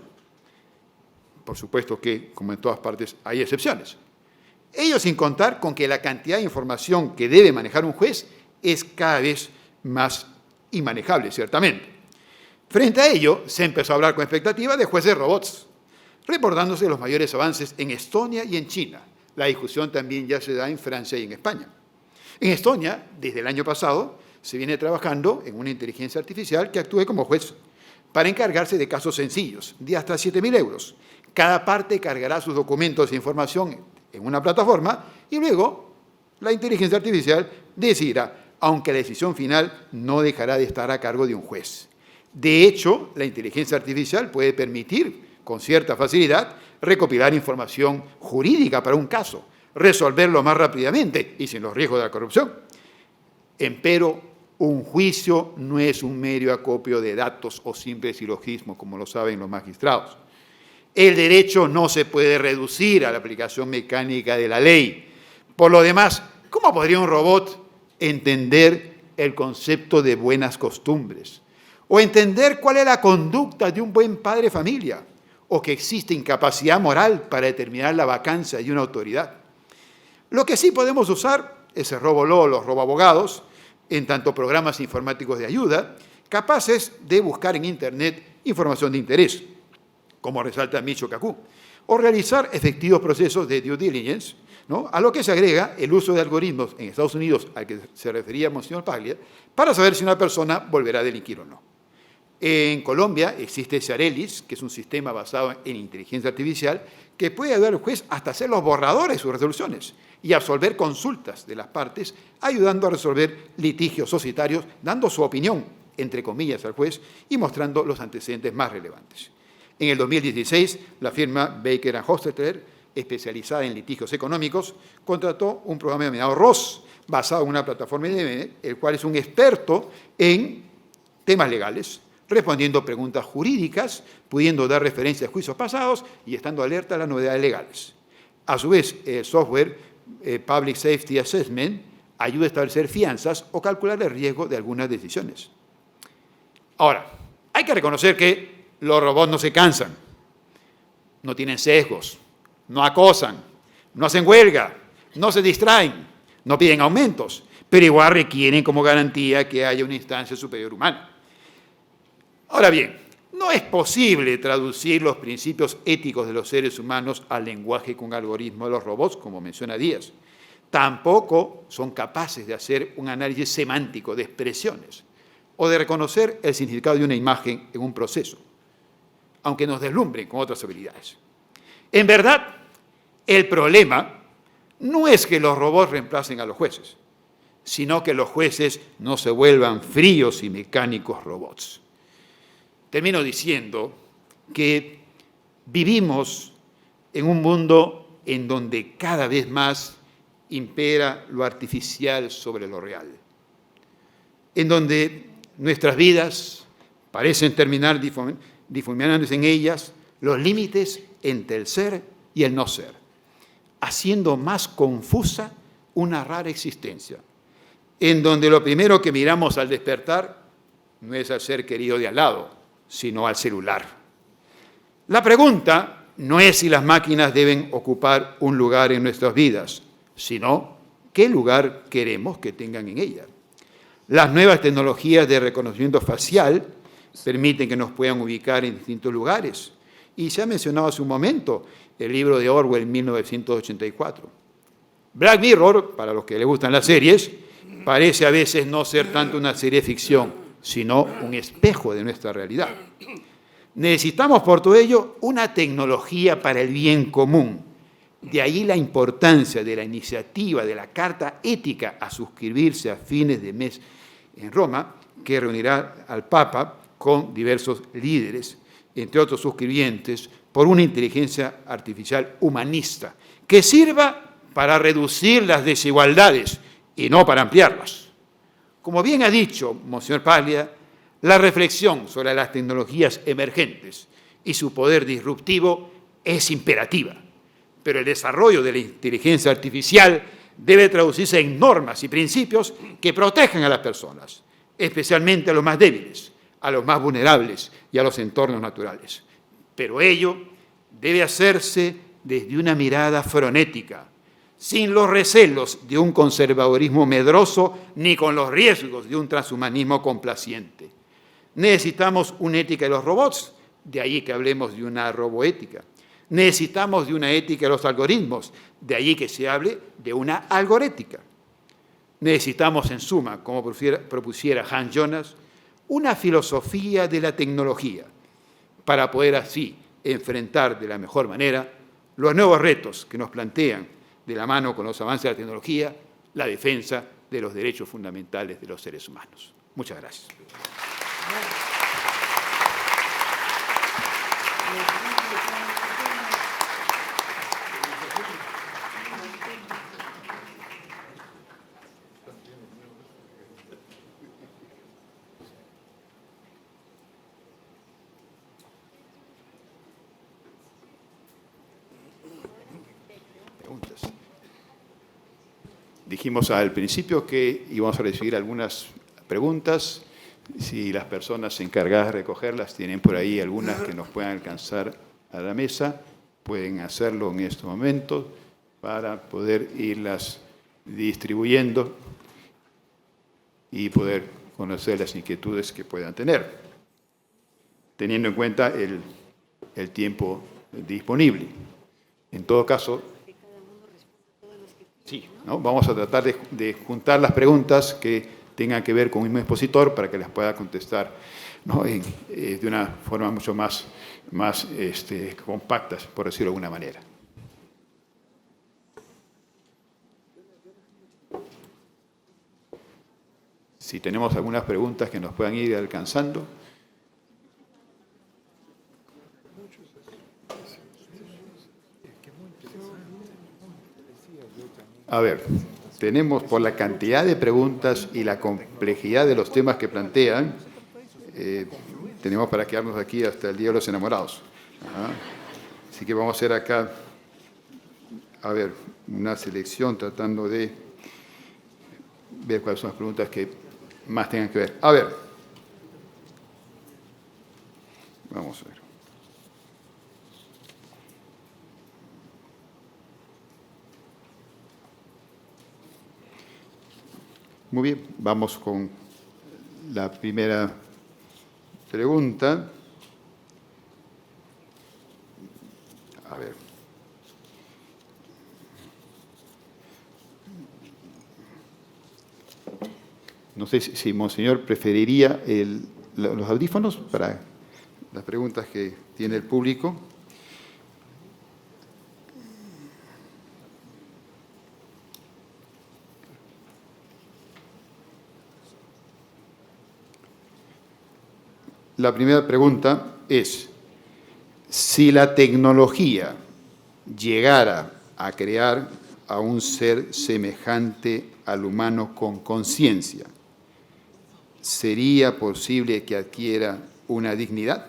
S1: Por supuesto que, como en todas partes, hay excepciones. Ello sin contar con que la cantidad de información que debe manejar un juez es cada vez más inmanejable, ciertamente. Frente a ello, se empezó a hablar con expectativa de jueces robots, reportándose los mayores avances en Estonia y en China. La discusión también ya se da en Francia y en España. En Estonia, desde el año pasado, se viene trabajando en una inteligencia artificial que actúe como juez para encargarse de casos sencillos, de hasta 7.000 euros. Cada parte cargará sus documentos e información en una plataforma y luego la inteligencia artificial decidirá, aunque la decisión final no dejará de estar a cargo de un juez. De hecho, la inteligencia artificial puede permitir, con cierta facilidad, recopilar información jurídica para un caso, resolverlo más rápidamente y sin los riesgos de la corrupción. Empero, un juicio no es un mero acopio de datos o simple silogismo, como lo saben los magistrados. El derecho no se puede reducir a la aplicación mecánica de la ley. Por lo demás, ¿cómo podría un robot entender el concepto de buenas costumbres? O entender cuál es la conducta de un buen padre de familia, o que existe incapacidad moral para determinar la vacancia de una autoridad. Lo que sí podemos usar es el RoboLaw, los roboabogados, en tanto programas informáticos de ayuda, capaces de buscar en Internet información de interés, como resalta Michio Kaku, o realizar efectivos procesos de due diligence, ¿no? A lo que se agrega el uso de algoritmos en Estados Unidos, al que se refería Monseñor Paglia, para saber si una persona volverá a delinquir o no. En Colombia existe Xarelis, que es un sistema basado en inteligencia artificial, que puede ayudar al juez hasta hacer los borradores de sus resoluciones y absolver consultas de las partes, ayudando a resolver litigios societarios, dando su opinión, entre comillas, al juez y mostrando los antecedentes más relevantes. En el 2016, la firma Baker & Hostetler, especializada en litigios económicos, contrató un programa denominado ROS, basado en una plataforma IBM, el cual es un experto en temas legales, respondiendo preguntas jurídicas, pudiendo dar referencias a juicios pasados y estando alerta a las novedades legales. A su vez, el software Public Safety Assessment ayuda a establecer fianzas o calcular el riesgo de algunas decisiones. Ahora, hay que reconocer que los robots no se cansan, no tienen sesgos, no acosan, no hacen huelga, no se distraen, no piden aumentos, pero igual requieren como garantía que haya una instancia superior humana. Ahora bien, no es posible traducir los principios éticos de los seres humanos al lenguaje con algoritmos de los robots, como menciona Díaz. Tampoco son capaces de hacer un análisis semántico de expresiones o de reconocer el significado de una imagen en un proceso, aunque nos deslumbren con otras habilidades. En verdad, el problema no es que los robots reemplacen a los jueces, sino que los jueces no se vuelvan fríos y mecánicos robots. Termino diciendo que vivimos en un mundo en donde cada vez más impera lo artificial sobre lo real, en donde nuestras vidas parecen terminar difuminándose en ellas los límites entre el ser y el no ser, haciendo más confusa una rara existencia, en donde lo primero que miramos al despertar no es al ser querido de al lado, sino al celular. La pregunta no es si las máquinas deben ocupar un lugar en nuestras vidas, sino qué lugar queremos que tengan en ellas. Las nuevas tecnologías de reconocimiento facial permiten que nos puedan ubicar en distintos lugares. Y se ha mencionado hace un momento el libro de Orwell, 1984. Black Mirror, para los que les gustan las series, parece a veces no ser tanto una serie de ficción, sino un espejo de nuestra realidad. Necesitamos por todo ello una tecnología para el bien común. De ahí la importancia de la iniciativa de la Carta Ética a suscribirse a fines de mes en Roma, que reunirá al Papa con diversos líderes, entre otros suscribientes, por una inteligencia artificial humanista, que sirva para reducir las desigualdades y no para ampliarlas. Como bien ha dicho Monseñor Paglia, la reflexión sobre las tecnologías emergentes y su poder disruptivo es imperativa, pero el desarrollo de la inteligencia artificial debe traducirse en normas y principios que protejan a las personas, especialmente a los más débiles, a los más vulnerables y a los entornos naturales. Pero ello debe hacerse desde una mirada frenética, sin los recelos de un conservadurismo medroso ni con los riesgos de un transhumanismo complaciente. Necesitamos una ética de los robots, de ahí que hablemos de una roboética. Necesitamos de una ética de los algoritmos, de ahí que se hable de una algorética. Necesitamos, en suma, como propusiera Hans Jonas, una filosofía de la tecnología para poder así enfrentar de la mejor manera los nuevos retos que nos plantean de la mano con los avances de la tecnología, la defensa de los derechos fundamentales de los seres humanos. Muchas gracias. Dijimos al principio que íbamos a recibir algunas preguntas. Si las personas encargadas de recogerlas tienen por ahí algunas que nos puedan alcanzar a la mesa, pueden hacerlo en estos momentos para poder irlas distribuyendo y poder conocer las inquietudes que puedan tener, teniendo en cuenta el tiempo disponible. En todo caso, sí, ¿no? Vamos a tratar de juntar las preguntas que tengan que ver con un mismo expositor para que las pueda contestar, ¿no? De una forma mucho más compacta, por decirlo de alguna manera. Si tenemos algunas preguntas que nos puedan ir alcanzando. A ver, tenemos por la cantidad de preguntas y la complejidad de los temas que plantean, tenemos para quedarnos aquí hasta el Día de los Enamorados. Así que vamos a hacer acá, a ver, una selección tratando de ver cuáles son las preguntas que más tengan que ver. A ver, vamos a ver. Muy bien, vamos con la primera pregunta. A ver. No sé si Monseñor preferiría los audífonos para las preguntas que tiene el público. La primera pregunta es, si la tecnología llegara a crear a un ser semejante al humano con conciencia, ¿sería posible que adquiera una dignidad?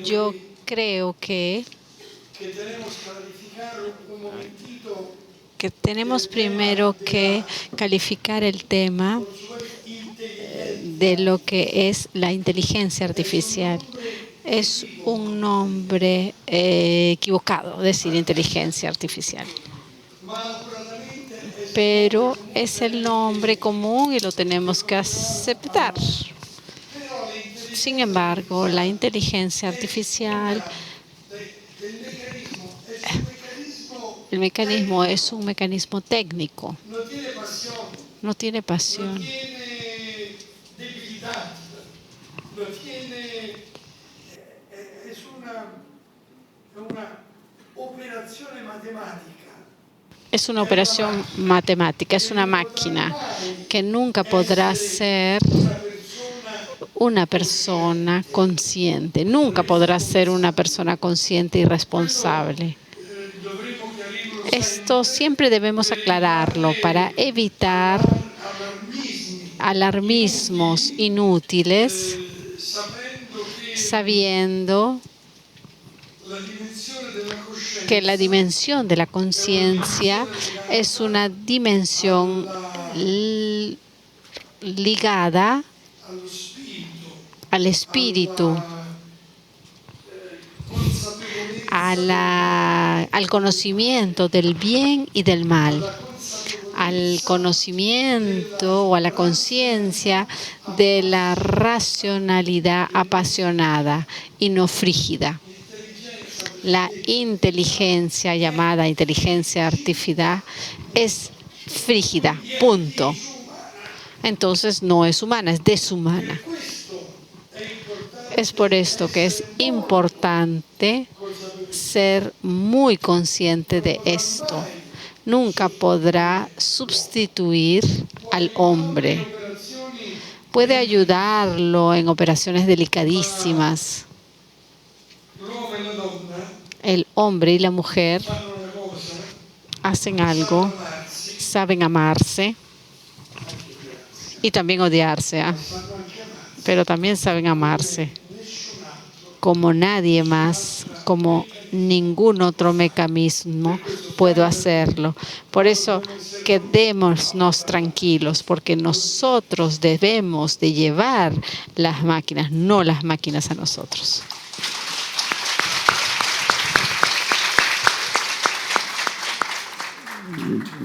S4: Yo creo que tenemos primero que calificar el tema de lo que es la inteligencia artificial. Es un nombre equivocado decir inteligencia artificial, pero es el nombre común y lo tenemos que aceptar. Sin embargo, la inteligencia artificial, el mecanismo es un mecanismo técnico. No tiene pasión. Es una operación matemática, es una máquina que nunca podrá ser una persona consciente, nunca podrá ser una persona consciente y responsable. Esto siempre debemos aclararlo para evitar alarmismos inútiles, sabiendo que la dimensión de la conciencia es una dimensión ligada al espíritu, al conocimiento del bien y del mal, al conocimiento o a la conciencia de la racionalidad apasionada y no frígida. La inteligencia llamada inteligencia artificial es frígida, punto. Entonces no es humana, es deshumana. Es por esto que es importante ser muy consciente de esto. Nunca podrá sustituir al hombre. Puede ayudarlo en operaciones delicadísimas. El hombre y la mujer hacen algo, saben amarse y también odiarse, pero también saben amarse como nadie más, como ningún otro mecanismo puede hacerlo. Por eso quedémonos tranquilos, porque nosotros debemos de llevar las máquinas, no las máquinas a nosotros.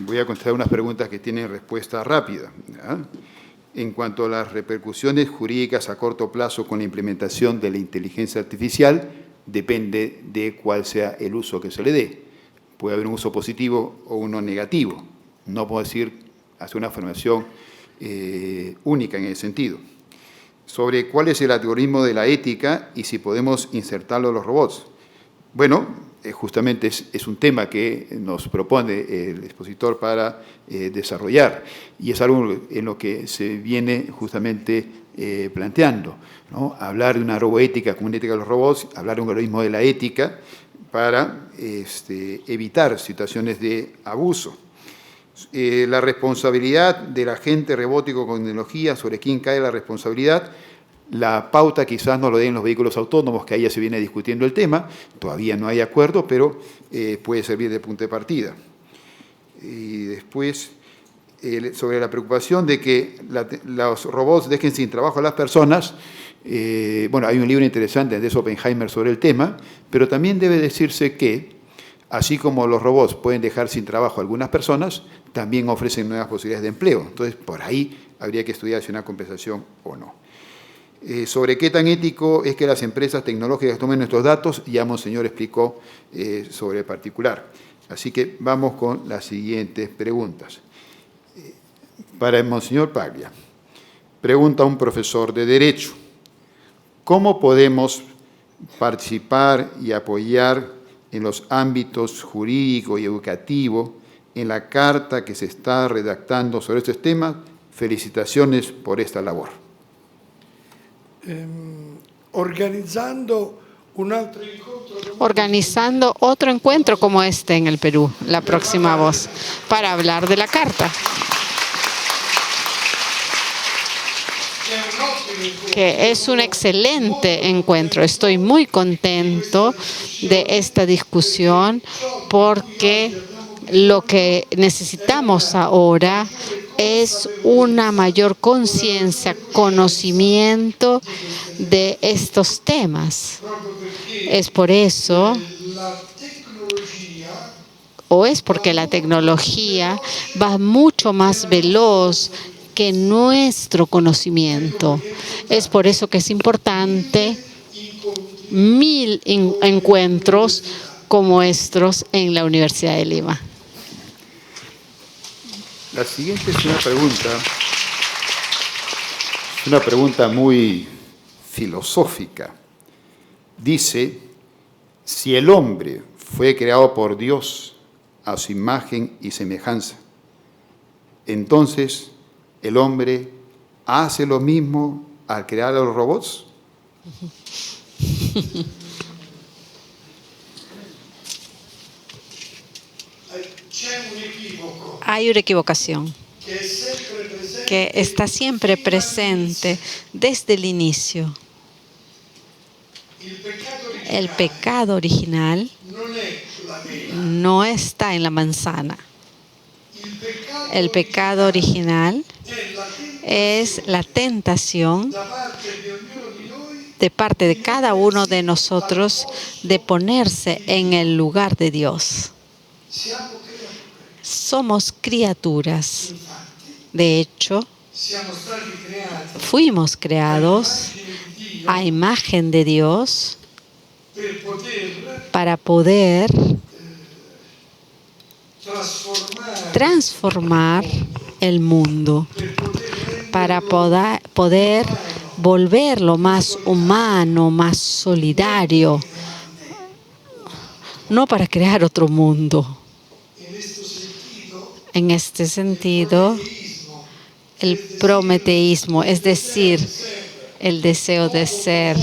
S1: Voy a contestar unas preguntas que tienen respuesta rápida, ¿ya? En cuanto a las repercusiones jurídicas a corto plazo con la implementación de la inteligencia artificial, depende de cuál sea el uso que se le dé. Puede haber un uso positivo o uno negativo. No puedo hacer una afirmación única en ese sentido. Sobre cuál es el algoritmo de la ética y si podemos insertarlo en los robots. Bueno, justamente es un tema que nos propone el expositor para desarrollar, y es algo en lo que se viene justamente planteando, ¿no? Hablar de una roboética como una ética de los robots, hablar de un algoritmo de la ética para evitar situaciones de abuso. La responsabilidad del agente robótico con tecnología, sobre quién cae la responsabilidad. La pauta quizás no lo den los vehículos autónomos, que ahí ya se viene discutiendo el tema, todavía no hay acuerdo, pero puede servir de punto de partida. Y después, sobre la preocupación de que los robots dejen sin trabajo a las personas, bueno, hay un libro interesante de Oppenheimer sobre el tema, pero también debe decirse que, así como los robots pueden dejar sin trabajo a algunas personas, también ofrecen nuevas posibilidades de empleo. Entonces, por ahí habría que estudiar si una compensación o no. Sobre qué tan ético es que las empresas tecnológicas tomen nuestros datos, ya Monseñor explicó sobre el particular. Así que vamos con las siguientes preguntas. Para el Monseñor Paglia, pregunta un profesor de Derecho: ¿cómo podemos participar y apoyar en los ámbitos jurídico y educativo en la carta que se está redactando sobre estos temas? Felicitaciones por esta labor.
S3: Organizando
S4: otro encuentro como este en el Perú, la próxima voz, para hablar de la carta, que es un excelente encuentro. Estoy muy contento de esta discusión, porque lo que necesitamos ahora es una mayor conciencia, conocimiento de estos temas. Es por eso, o es porque la tecnología va mucho más veloz que nuestro conocimiento. Es por eso que es importante 1000 encuentros como estos en la Universidad de Lima.
S1: La siguiente es una pregunta muy filosófica. Dice: si el hombre fue creado por Dios a su imagen y semejanza, entonces ¿el hombre hace lo mismo al crear a los robots?
S4: Hay una equivocación que está siempre presente desde el inicio. El pecado original no está en la manzana. El pecado original es la tentación de parte de cada uno de nosotros de ponerse en el lugar de Dios. Somos criaturas. De hecho, fuimos creados a imagen de Dios para poder transformar el mundo, para poder volverlo más humano, más solidario, no para crear otro mundo. En este sentido, el prometeísmo, es decir, el deseo de ser,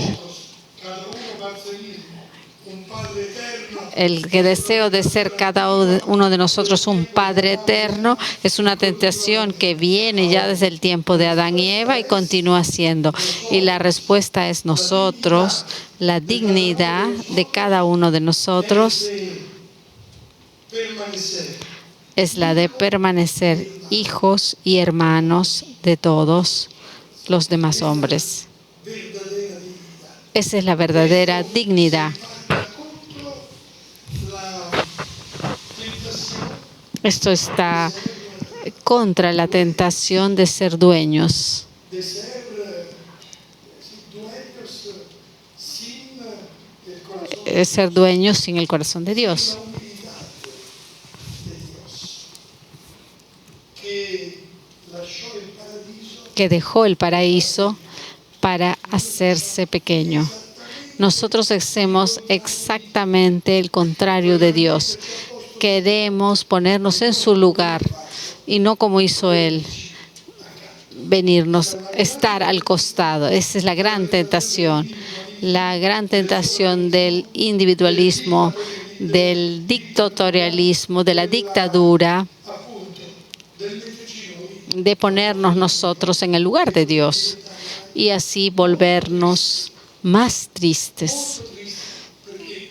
S4: cada uno de nosotros un Padre eterno, es una tentación que viene ya desde el tiempo de Adán y Eva y continúa siendo. Y la respuesta es nosotros, la dignidad de cada uno de nosotros es la de permanecer hijos y hermanos de todos los demás hombres. Esa es la verdadera dignidad. Esto está contra la tentación de ser dueños. Ser dueños sin el corazón de Dios. Que dejó el paraíso para hacerse pequeño. Nosotros hacemos exactamente el contrario de Dios. Queremos ponernos en su lugar y no como hizo Él, estar al costado. Esa es la gran tentación del individualismo, del dictatorialismo, de la dictadura, de ponernos nosotros en el lugar de Dios y así volvernos más tristes,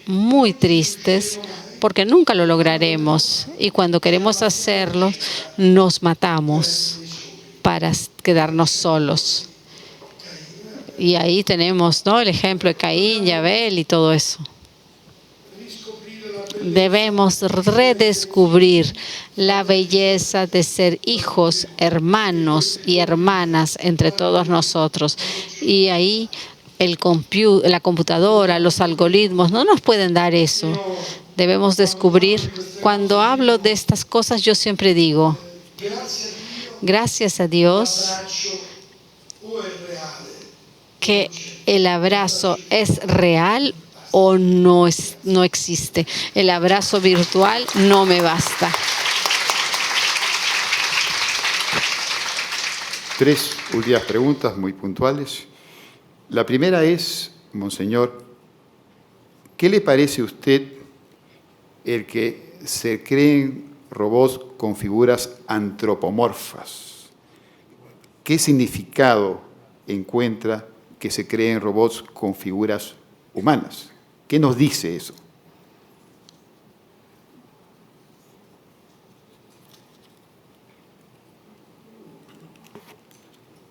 S4: muy tristes, porque nunca lo lograremos y cuando queremos hacerlo nos matamos para quedarnos solos. Y ahí tenemos, ¿no?, el ejemplo de Caín y Abel y todo eso. Debemos redescubrir la belleza de ser hijos, hermanos y hermanas entre todos nosotros. Y ahí la computadora, los algoritmos no nos pueden dar eso. Debemos descubrir. Cuando hablo de estas cosas, yo siempre digo, gracias a Dios que el abrazo es real o no existe. El abrazo virtual no me basta.
S1: 3 últimas preguntas muy puntuales. La primera es, Monseñor, ¿qué le parece a usted el que se creen robots con figuras antropomorfas? ¿Qué significado encuentra que se creen robots con figuras humanas? ¿Qué nos dice eso?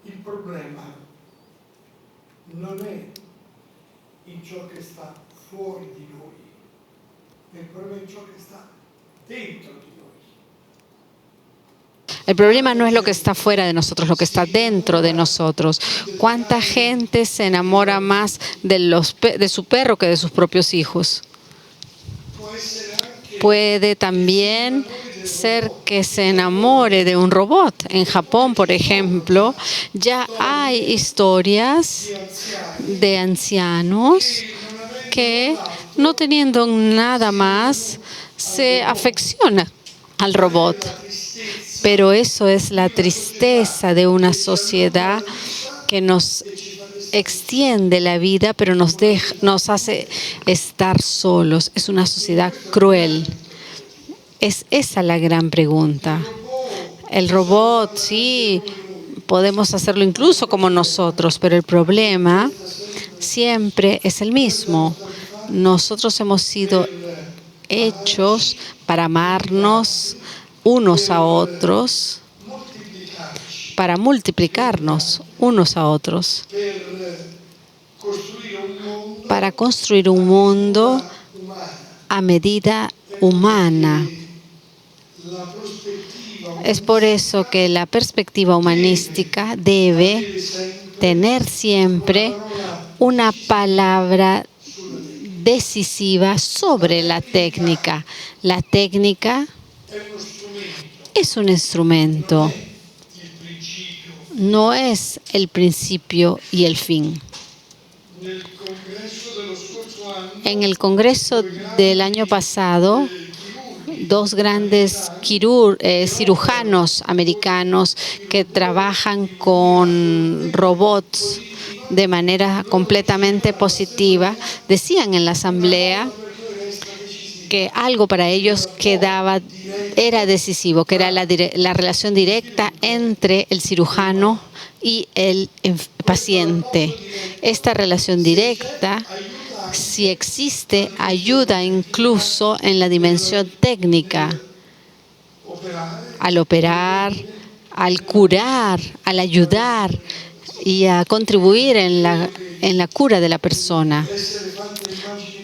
S3: Il problema non è in ciò che sta fuori di noi, il problema è in ciò che sta dentro di noi.
S4: El problema no es lo que está fuera de nosotros, lo que está dentro de nosotros. ¿Cuánta gente se enamora más de su perro que de sus propios hijos? Puede también ser que se enamore de un robot. En Japón, por ejemplo, ya hay historias de ancianos que, no teniendo nada más, se afeccionan al robot. Pero eso es la tristeza de una sociedad que nos extiende la vida, pero nos hace estar solos. Es una sociedad cruel. Es esa la gran pregunta. El robot, sí, podemos hacerlo incluso como nosotros, pero el problema siempre es el mismo. Nosotros hemos sido hechos para amarnos, unos a otros,
S3: moltiplicarci
S4: para multiplicarnos unos a otros,
S3: per costruire un mondo
S4: para construir un mundo
S3: umana.
S4: a medida humana.
S3: La prospettiva
S4: Es por eso que la perspectiva humanística debe tener siempre una palabra decisiva sobre la técnica. La técnica es un instrumento, no es el principio y el fin. En el Congreso del año pasado, dos grandes cirujanos americanos que trabajan con robots de manera completamente positiva decían en la asamblea que algo para ellos era decisivo, que era la relación directa entre el cirujano y el paciente. Esta relación directa, si existe, ayuda incluso en la dimensión técnica, al operar, al curar, al ayudar y a contribuir en la cura de la persona.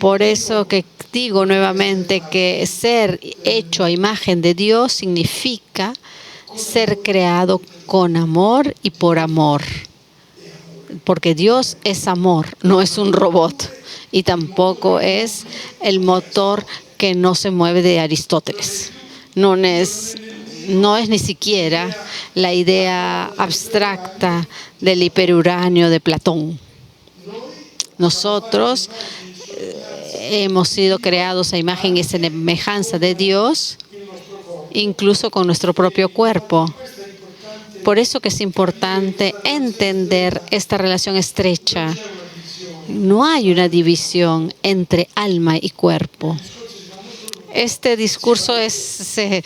S4: Por eso que digo nuevamente que ser hecho a imagen de Dios significa ser creado con amor y por amor. Porque Dios es amor, no es un robot. Y tampoco es el motor que no se mueve de Aristóteles. No es ni siquiera la idea abstracta del hiperuranio de Platón. Nosotros hemos sido creados a imagen y semejanza de Dios, incluso con nuestro propio cuerpo. Por eso que es importante entender esta relación estrecha. No hay una división entre alma y cuerpo. Este discurso se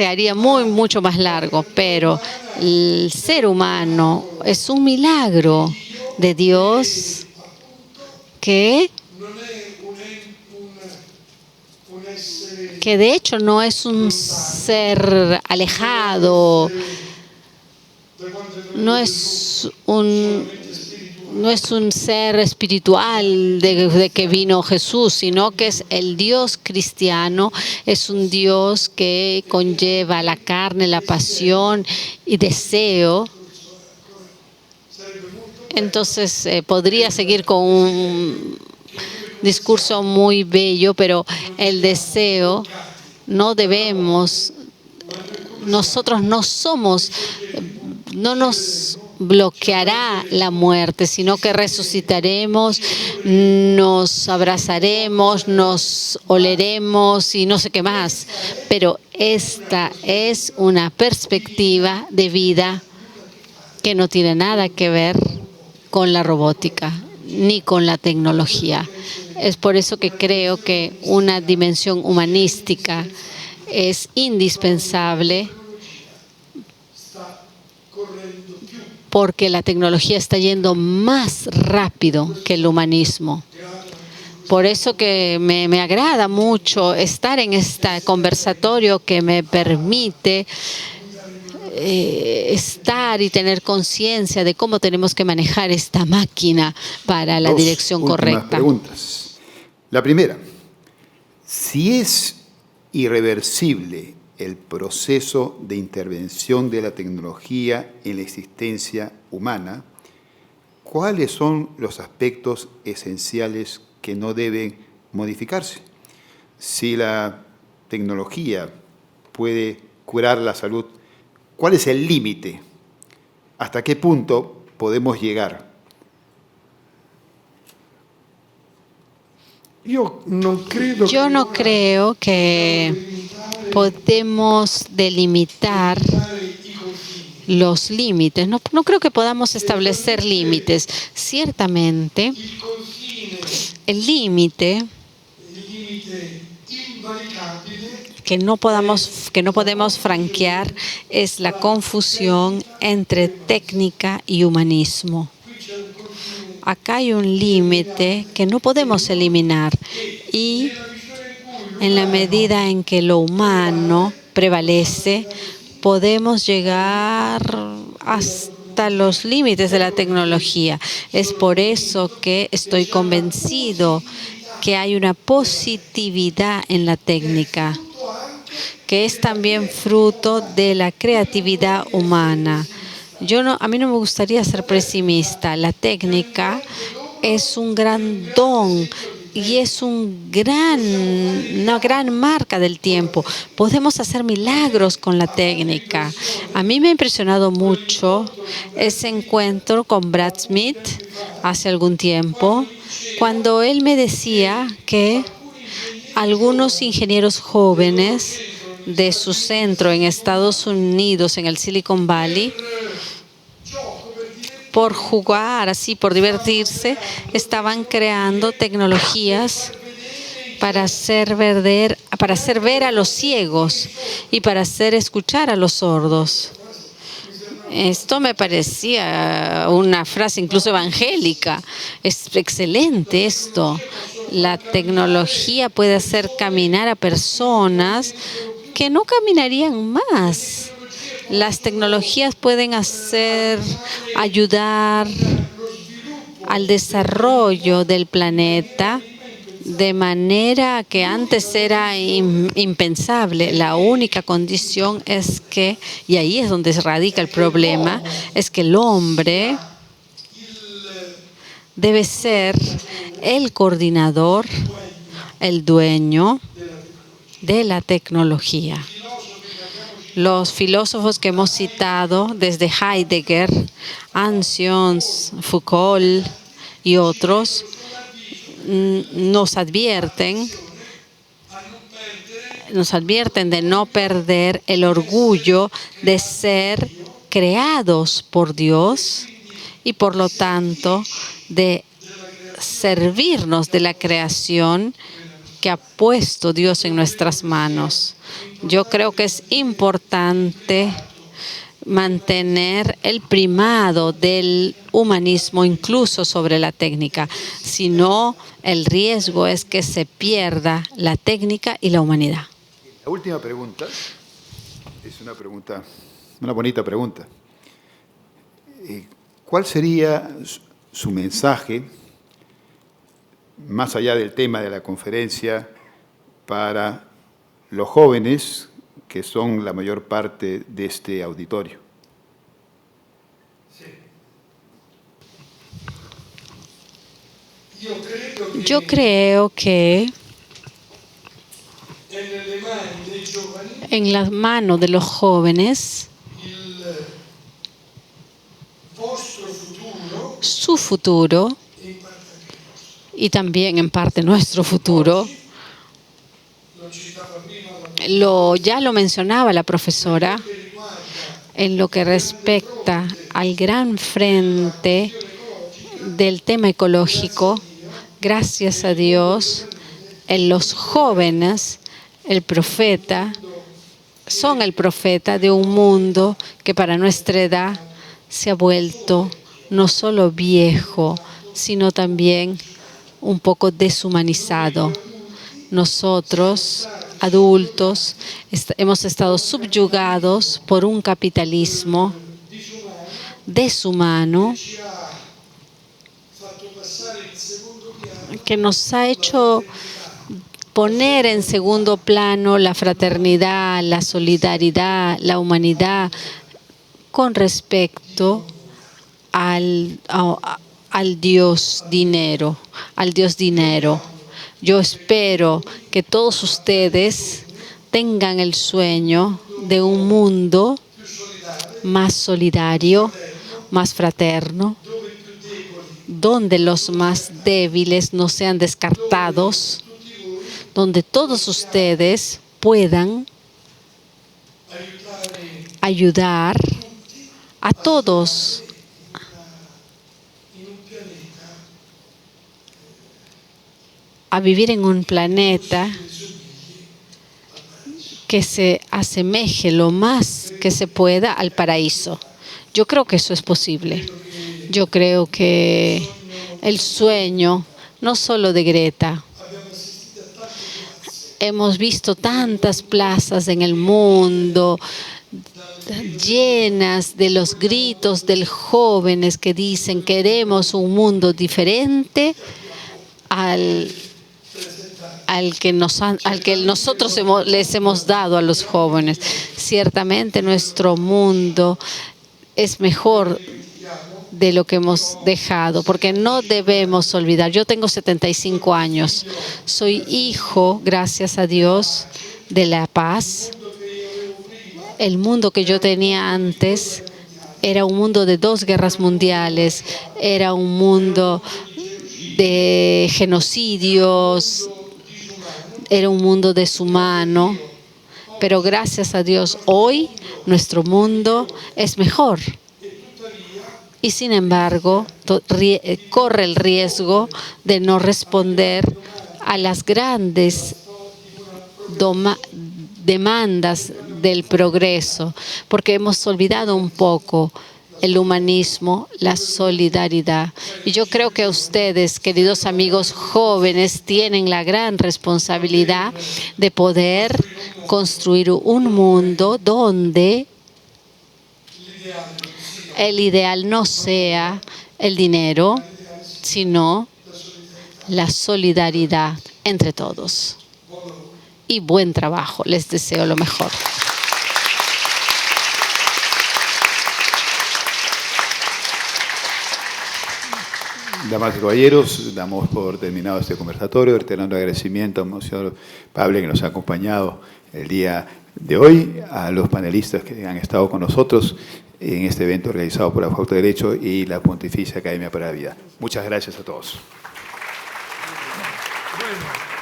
S4: haría mucho más largo, pero el ser humano es un milagro de Dios que de hecho no es un ser alejado, no es un ser espiritual de que vino Jesús, sino que es el Dios cristiano, es un Dios que conlleva la carne, la pasión y deseo. Entonces podría seguir con un discurso muy bello, pero el deseo nosotros no nos bloqueará la muerte, sino que resucitaremos, nos abrazaremos, nos oleremos y no sé qué más. Pero esta es una perspectiva de vida que no tiene nada que ver con la robótica ni con la tecnología. Es por eso que creo que una dimensión humanística es indispensable, porque la tecnología está yendo más rápido que el humanismo. Por eso que me agrada mucho estar en este conversatorio que me permite estar y tener conciencia de cómo tenemos que manejar esta máquina para la dirección correcta.
S1: Preguntas. La primera, si es irreversible el proceso de intervención de la tecnología en la existencia humana, ¿cuáles son los aspectos esenciales que no deben modificarse? Si la tecnología puede curar la salud, ¿cuál es el límite? ¿Hasta qué punto podemos llegar?
S3: Yo no
S4: creo que podemos delimitar los límites. No creo que podamos establecer límites. Ciertamente, el límite que no podemos franquear es la confusión entre técnica y humanismo. Acá hay un límite que no podemos eliminar, y en la medida en que lo humano prevalece, podemos llegar hasta los límites de la tecnología. Es por eso que estoy convencido que hay una positividad en la técnica, que es también fruto de la creatividad humana. A mí no me gustaría ser pesimista. La técnica es un gran don y es una gran marca del tiempo. Podemos hacer milagros con la técnica. A mí me ha impresionado mucho ese encuentro con Brad Smith hace algún tiempo, cuando él me decía que algunos ingenieros jóvenes de su centro en Estados Unidos, en el Silicon Valley, por jugar, así, por divertirse, estaban creando tecnologías para hacer ver a los ciegos y para hacer escuchar a los sordos. Esto me parecía una frase incluso evangélica. Es excelente esto. La tecnología puede hacer caminar a personas que no caminarían más. Las tecnologías pueden ayudar al desarrollo del planeta de manera que antes era impensable. La única condición es que, y ahí es donde radica el problema, es que el hombre debe ser el coordinador, el dueño de la tecnología. Los filósofos que hemos citado, desde Heidegger, Ansions, Foucault y otros, nos advierten de no perder el orgullo de ser creados por Dios y por lo tanto de servirnos de la creación que ha puesto Dios en nuestras manos. Yo creo que es importante mantener el primado del humanismo incluso sobre la técnica. Si no, el riesgo es que se pierda la técnica y la humanidad.
S1: La última pregunta es una bonita pregunta. ¿Cuál sería su mensaje, más allá del tema de la conferencia, para los jóvenes que son la mayor parte de este auditorio?
S4: Yo creo que en las manos de los jóvenes, su futuro y también en parte nuestro futuro, ya lo mencionaba la profesora, en lo que respecta al gran frente del tema ecológico. Gracias a Dios, en los jóvenes, son el profeta de un mundo que para nuestra edad se ha vuelto no solo viejo, sino también un poco deshumanizado. Nosotros, adultos, hemos estado subyugados por un capitalismo deshumano que nos ha hecho poner en segundo plano la fraternidad, la solidaridad, la humanidad con respecto al Dios dinero, Yo espero que todos ustedes tengan el sueño de un mundo más solidario, más fraterno, donde los más débiles no sean descartados, donde todos ustedes puedan ayudar a todos a vivir en un planeta que se asemeje lo más que se pueda al paraíso. Yo creo que eso es posible. Yo creo que el sueño, no solo de Greta, Hemos visto tantas plazas en el mundo llenas de los gritos de jóvenes que dicen queremos un mundo diferente al que nosotros les hemos dado a los jóvenes. Ciertamente nuestro mundo es mejor de lo que hemos dejado, porque no debemos olvidar. Yo tengo 75 años, soy hijo, gracias a Dios, de la paz. El mundo que yo tenía antes era un mundo de 2 guerras mundiales, era un mundo de genocidios, era un mundo deshumano, pero gracias a Dios hoy nuestro mundo es mejor. Y sin embargo, corre el riesgo de no responder a las grandes demandas del progreso, porque hemos olvidado un poco el humanismo, la solidaridad. Y yo creo que ustedes, queridos amigos jóvenes, tienen la gran responsabilidad de poder construir un mundo donde el ideal no sea el dinero, sino la solidaridad entre todos. Y buen trabajo. Les deseo lo mejor.
S1: Damas y caballeros, damos por terminado este conversatorio, reiterando agradecimiento al señor Pablo que nos ha acompañado el día de hoy, a los panelistas que han estado con nosotros en este evento organizado por la Facultad de Derecho y la Pontificia Academia para la Vida. Muchas gracias a todos.
S5: Bueno.